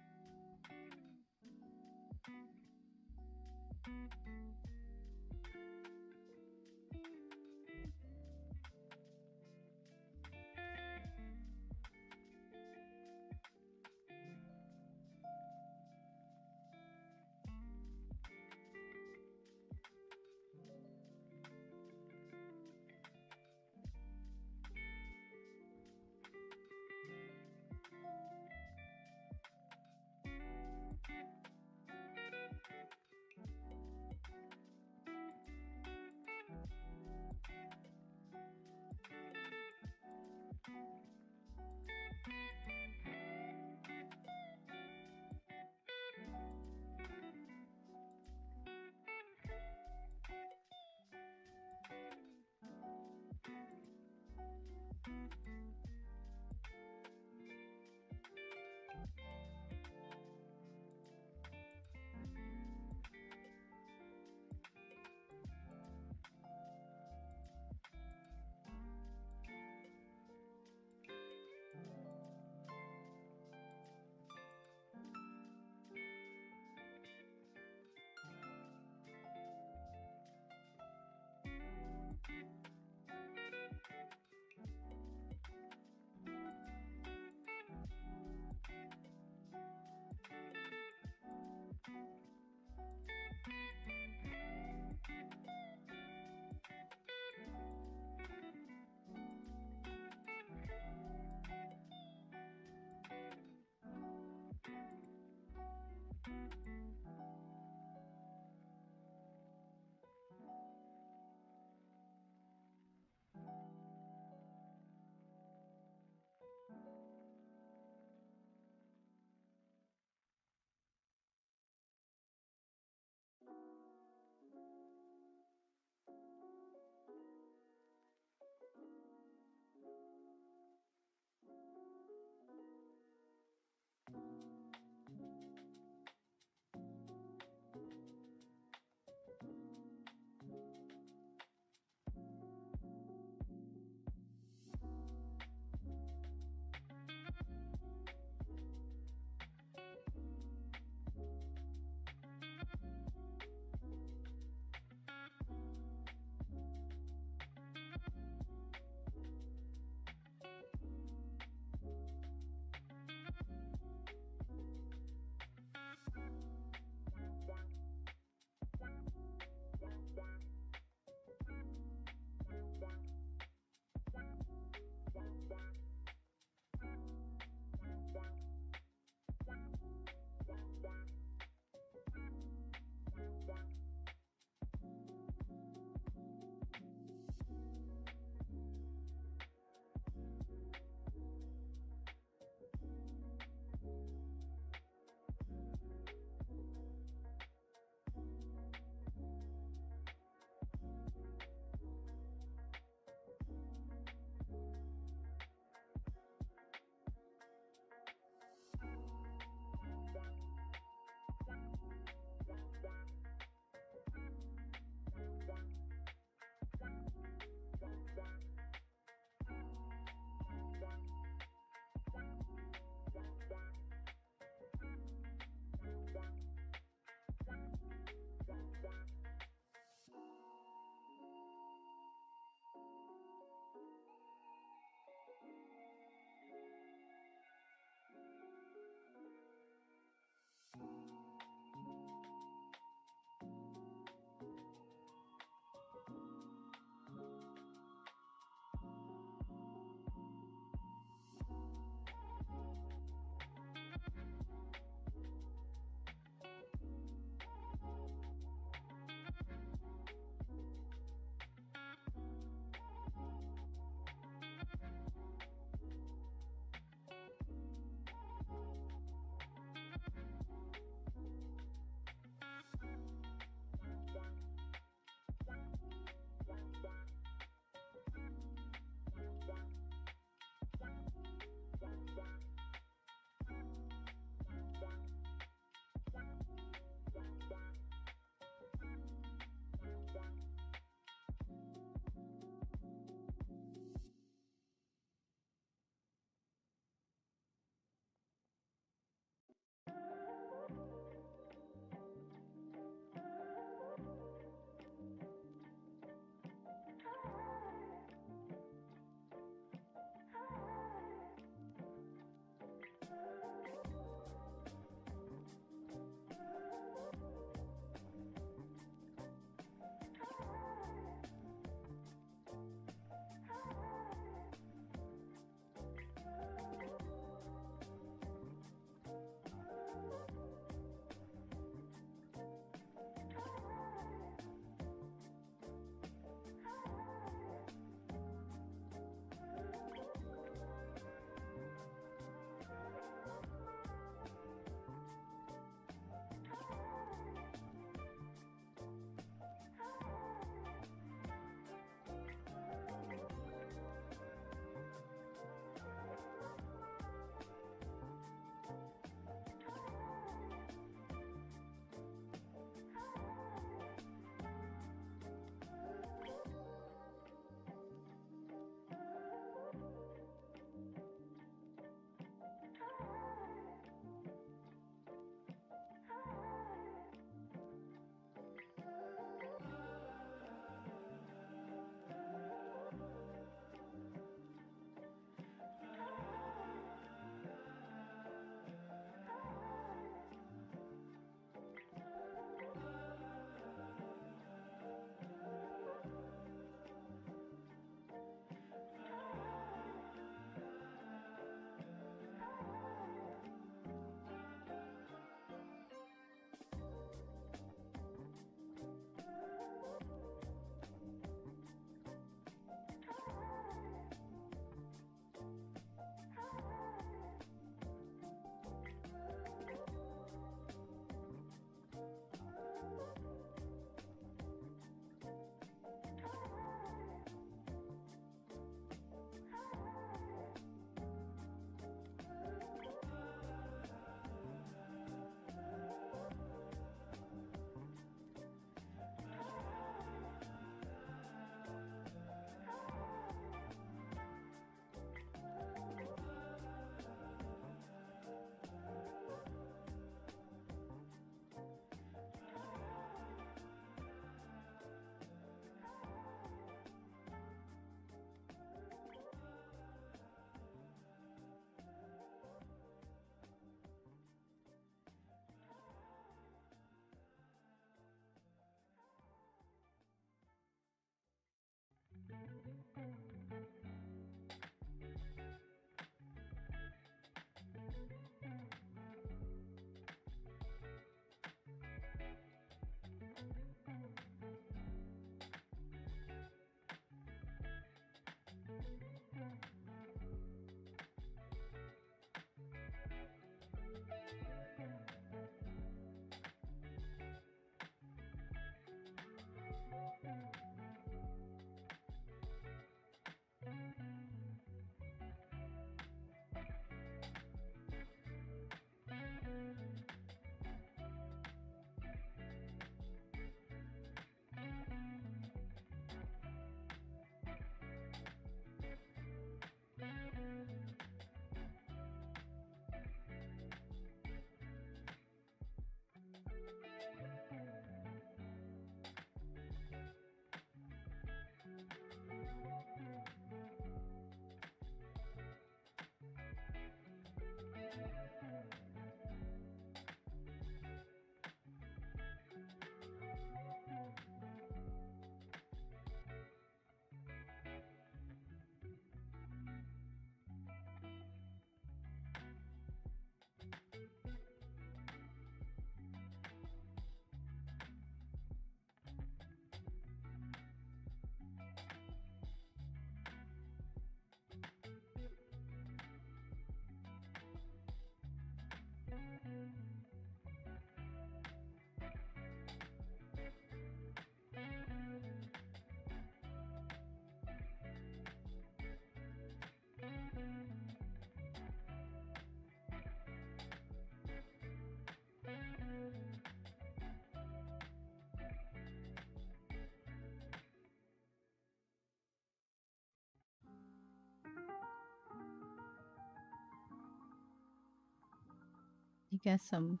Get some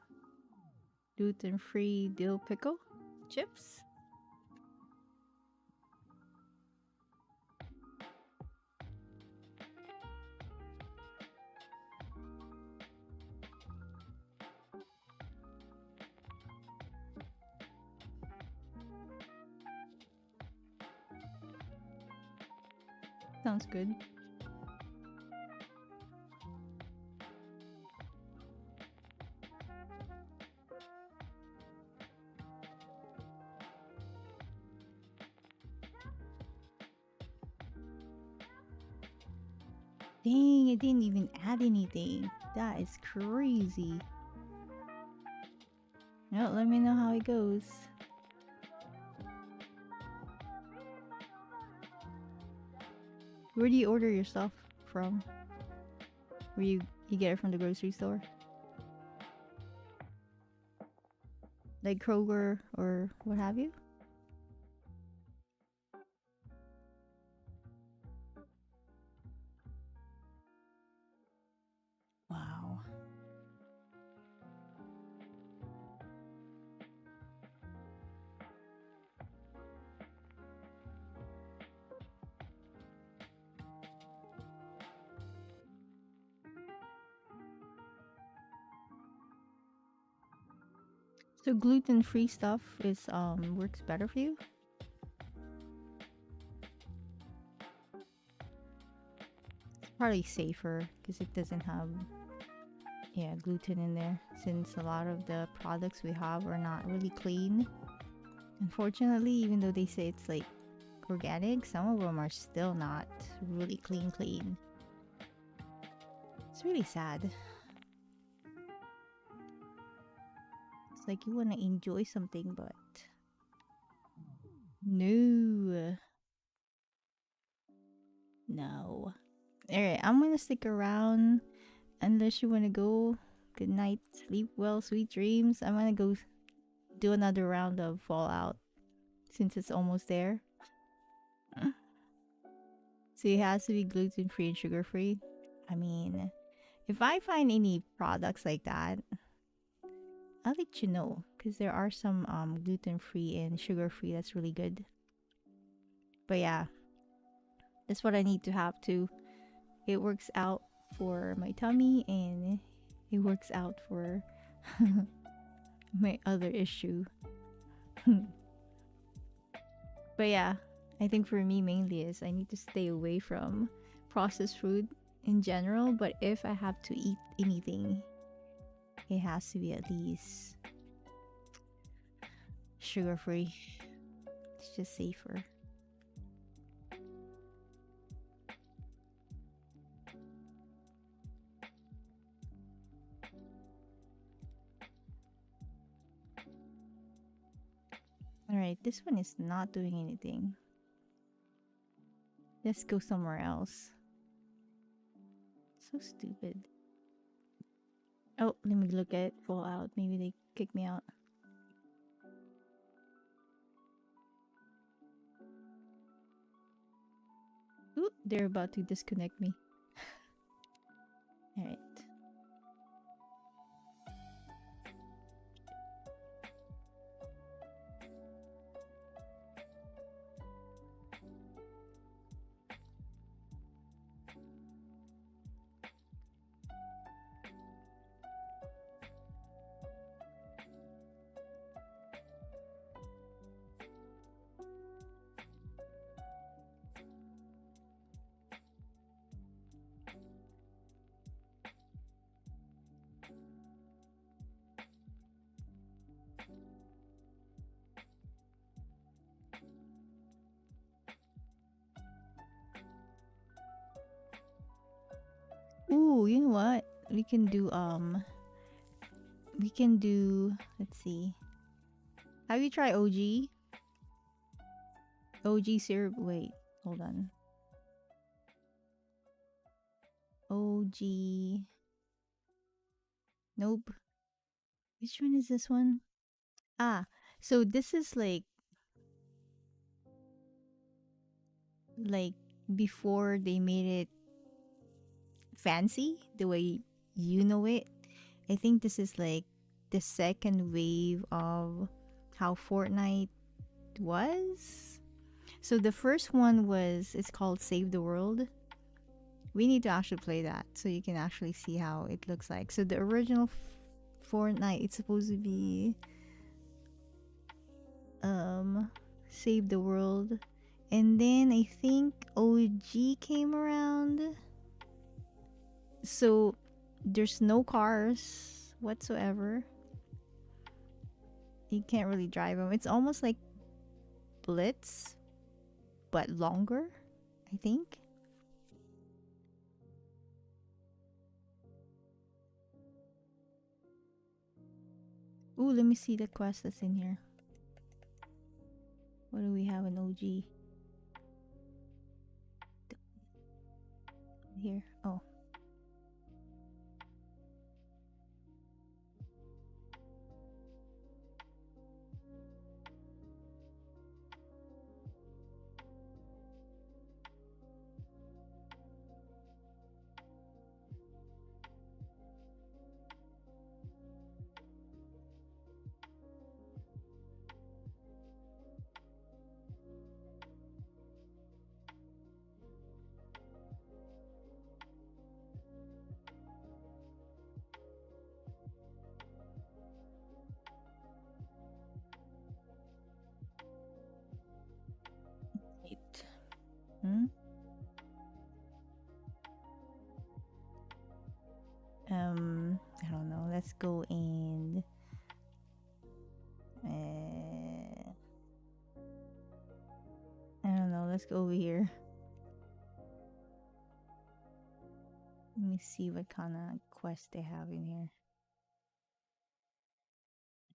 gluten-free dill pickle chips. Sounds good. Dang, it didn't even add anything. That is crazy. Well, let me know how it goes. Where do you order your stuff from? Where you get it from the grocery store? Like Kroger or what have you? Wow. So gluten-free stuff is works better for you? It's probably safer because it doesn't have gluten in there, since a lot of the products we have are not really clean. Unfortunately, even though they say it's like organic, some of them are still not really clean. It's really sad. It's like you want to enjoy something, but no. Alright, I'm gonna stick around unless you want to go. Good night, sleep well, sweet dreams. I'm gonna go do another round of Fallout since it's almost there. So it has to be gluten-free and sugar-free. I mean, if I find any products like that, I'll let you know, because there are some gluten-free and sugar-free that's really good. But yeah, that's what I need to have too. It works out for my tummy and it works out for my other issue. But yeah, I think for me mainly is I need to stay away from processed food in general, but if I have to eat anything, it has to be at least sugar-free. It's just safer. Alright, this one is not doing anything. Let's go somewhere else. So stupid. Oh, let me look at Fallout. Maybe they kick me out. Ooh, they're about to disconnect me. Alright. Ooh, you know what? We can do let's see. Have you tried OG? OG syrup. Wait, hold on. OG. Nope. Which one is this one? Ah, so this is like before they made it fancy the way you know it. I think this is like the second wave of how Fortnite was. So the first one was, it's called Save the World. We need to actually play that so you can actually see how it looks like. So the original Fortnite, it's supposed to be Save the World, and then I think OG came around. So there's no cars whatsoever. You can't really drive them. It's almost like Blitz, but longer, I think. Ooh, let me see the quest that's in here. What do we have in OG? Here. Oh. Wait. I don't know. Let's go and I don't know. Let's go over here. Let me see what kind of quest they have in here.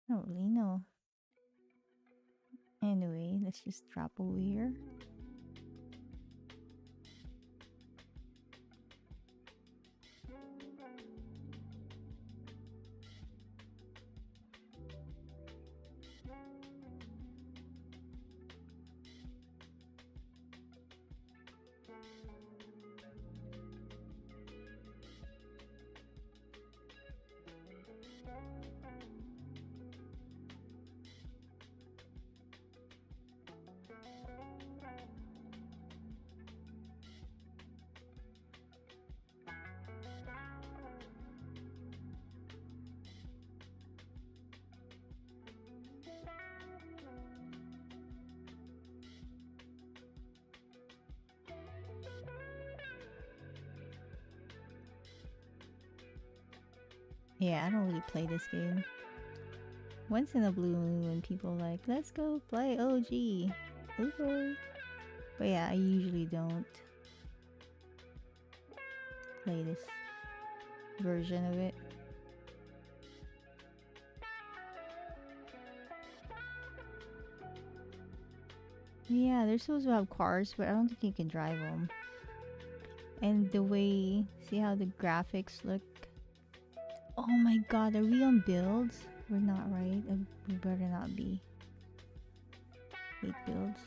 I don't really know. Anyway, let's just drop over here. Yeah, I don't really play this game. Once in a blue moon when people like, let's go play OG. Okay. But yeah, I usually don't play this version of it. Yeah, they're supposed to have cars, but I don't think you can drive them. And the way, see how the graphics look? Oh my god, are we on builds? We're not, right? We better not be. Wait, builds.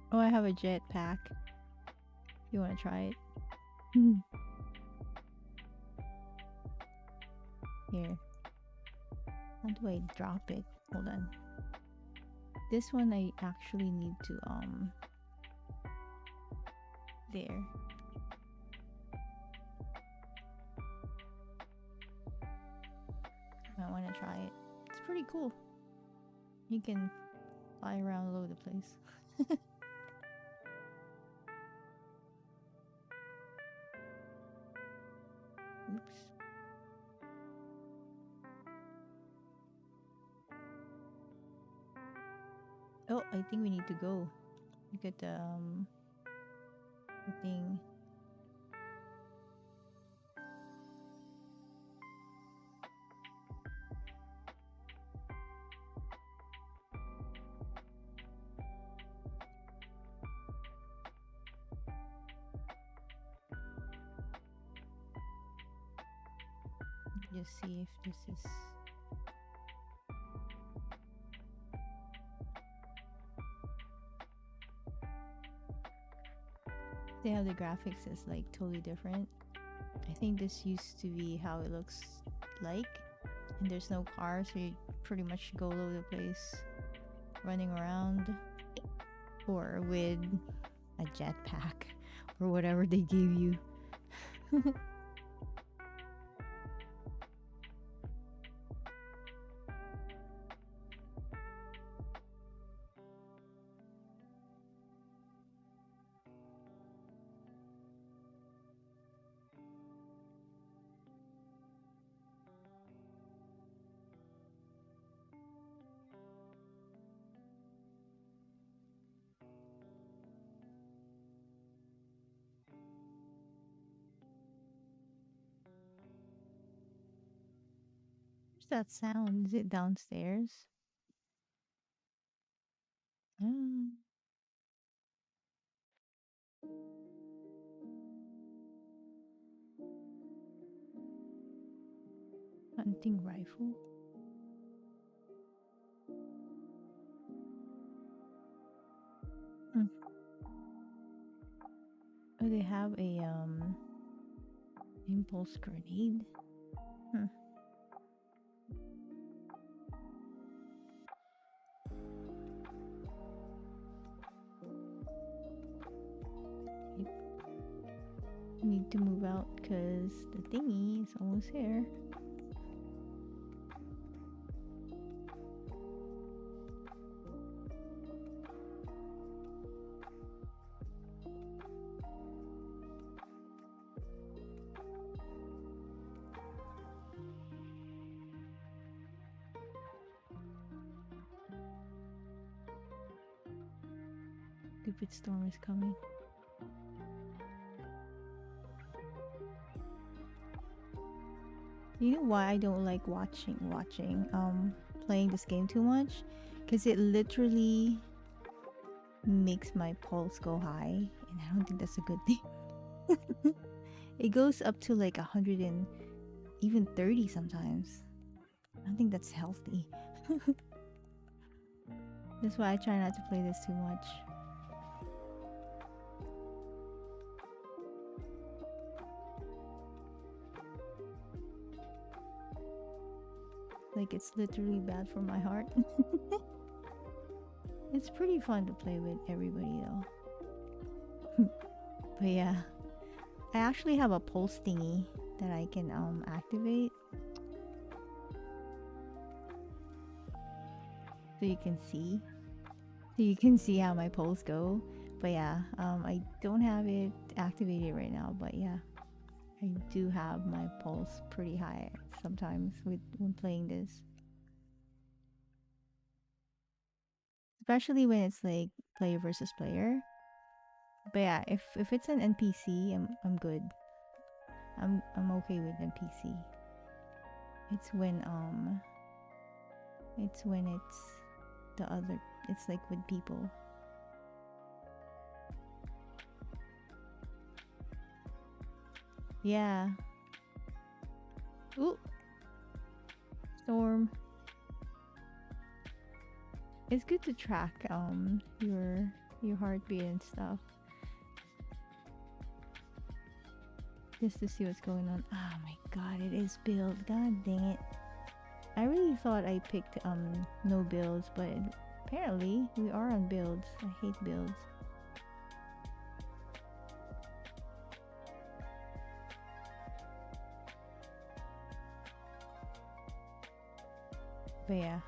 Oh, I have a jetpack. You want to try it? Here. How do I drop it? Hold on. This one I actually need to there. I want to try it. It's pretty cool. You can fly around all over the place. Oops. Oh, I think we need to go. Look at the thing. Just see if this is. See how the graphics is like totally different. I think this used to be how it looks like, and there's no car, so you pretty much go all over the place, running around, or with a jetpack or whatever they gave you. Where's that sound? Is it downstairs? Mm. Hunting rifle. Hmm. Oh, they have a impulse grenade. Hmm. Need to move out because the thingy is almost here. Stupid storm is coming. You know why I don't like playing this game too much? Because it literally makes my pulse go high, and I don't think that's a good thing. It goes up to like 100 and even 30 sometimes. I don't think that's healthy. That's why I try not to play this too much. Like, it's literally bad for my heart. It's pretty fun to play with everybody though. But yeah, I actually have a pulse thingy that I can activate, so you can see how my pulse go. But yeah, I don't have it activated right now, but yeah, I do have my pulse pretty high sometimes when playing this, especially when it's like player versus player. But yeah, if it's an NPC, I'm good. I'm okay with NPC. It's when it's the other, it's like with people. Yeah. Ooh. Storm. It's good to track your heartbeat and stuff, just to see what's going on. Oh my god, it is build. God dang it. I really thought I picked no builds, but apparently we are on builds. I hate builds. But yeah.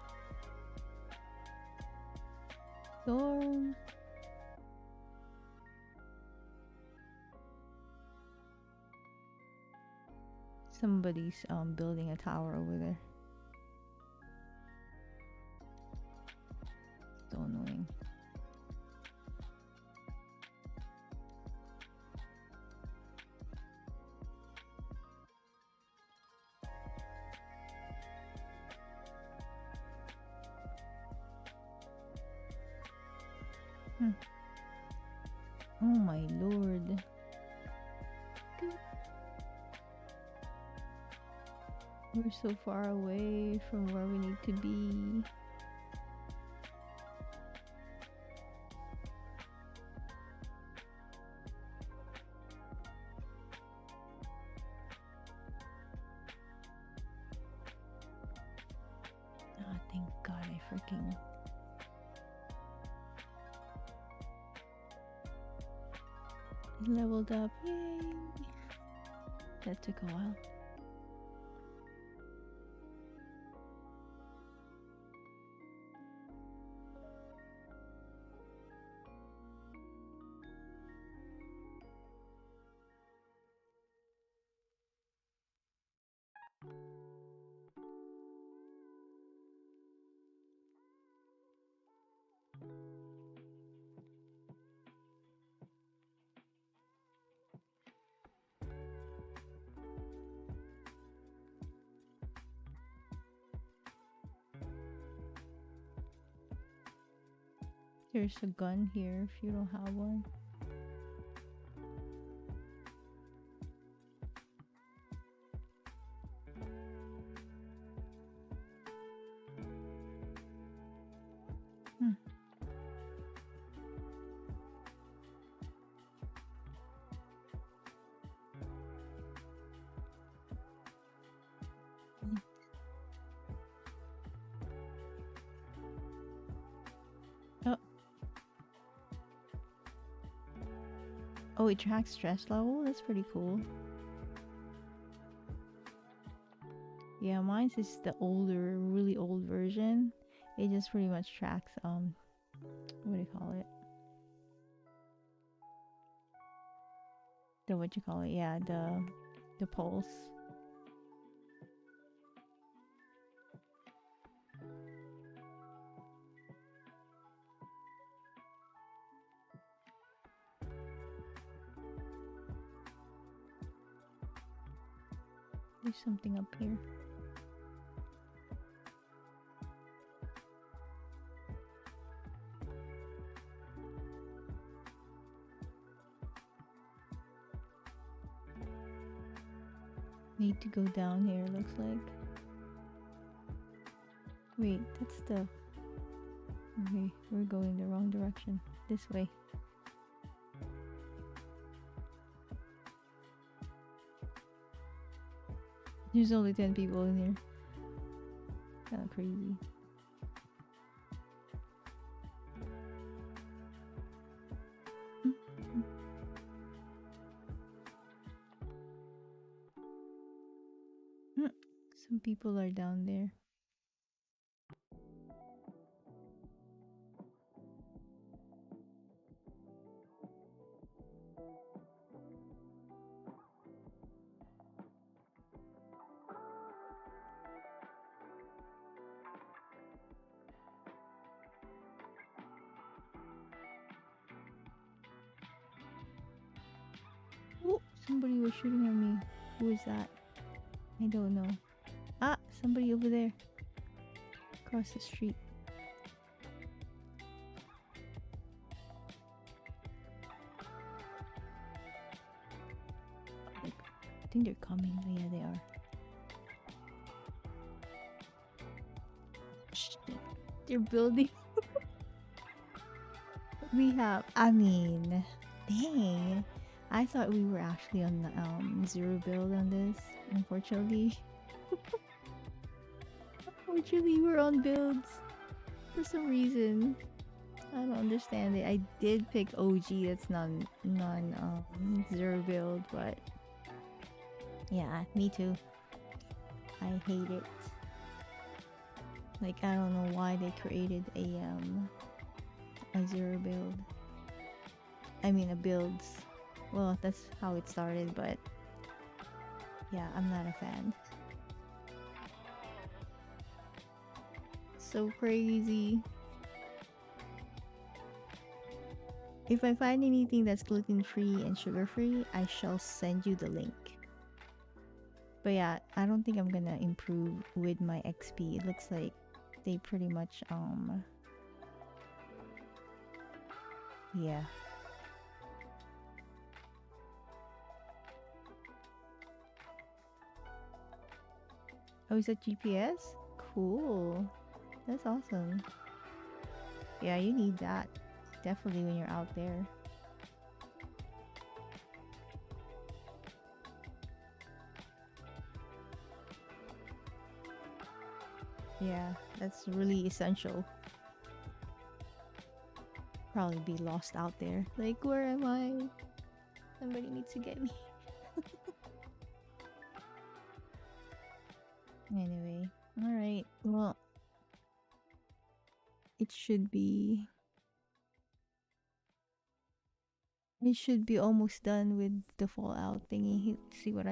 Storm. Somebody's building a tower over there. Don't annoying. Oh my lord. We're so far away from where we need to be. Oh, thank God I freaking... leveled up. Yay! That took a while. There's a gun here if you don't have one. Oh, it tracks stress level? That's pretty cool. Yeah, mine's is the older, really old version. It just pretty much tracks, what do you call it? Yeah, the pulse. There's something up here. Need to go down here, looks like. Wait, that's the... Okay, we're going the wrong direction. This way. There's only 10 people in here. Kinda crazy. Some people are down there. Oh, somebody was shooting at me. Who is that? I don't know. Ah, somebody over there. Across the street. I think they're coming. Oh, yeah, they are. Shit. They're building. I mean, dang. I thought we were actually on the zero build on this. Unfortunately. Unfortunately, we're on builds for some reason. I don't understand it. I did pick OG. That's zero build, but yeah, me too. I hate it. Like, I don't know why they created a zero build. I mean, a builds. Well, that's how it started, but yeah, I'm not a fan. So crazy. If I find anything that's gluten-free and sugar-free, I shall send you the link. But yeah, I don't think I'm gonna improve with my XP. It looks like they pretty much yeah. Oh, is that GPS? Cool. That's awesome. Yeah, you need that. Definitely when you're out there. Yeah, that's really essential. Probably be lost out there. Like, where am I? Somebody needs to get me. Anyway, alright. Well, it should be almost done with the Fallout thingy. See what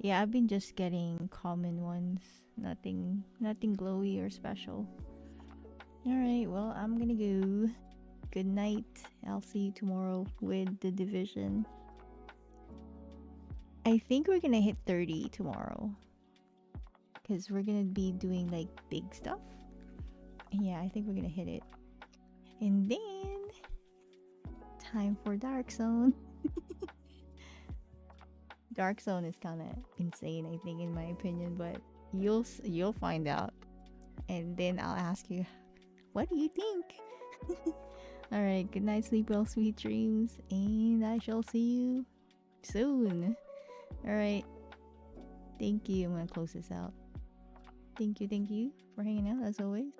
yeah, I've been just getting common ones. Nothing glowy or special. Alright, well, I'm gonna go. Good night. I'll see you tomorrow with the division. I think we're gonna hit 30 tomorrow. Because we're gonna be doing like big stuff. And yeah, I think we're gonna hit it. And then time for Dark Zone. Dark Zone is kind of insane, I think, in my opinion, but you'll find out, and then I'll ask you, what do you think? All right, good night, sleep well, sweet dreams, and I shall see you soon. All right, thank you. I'm gonna close this out. Thank you for hanging out as always.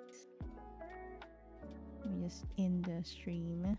Let me just end the stream.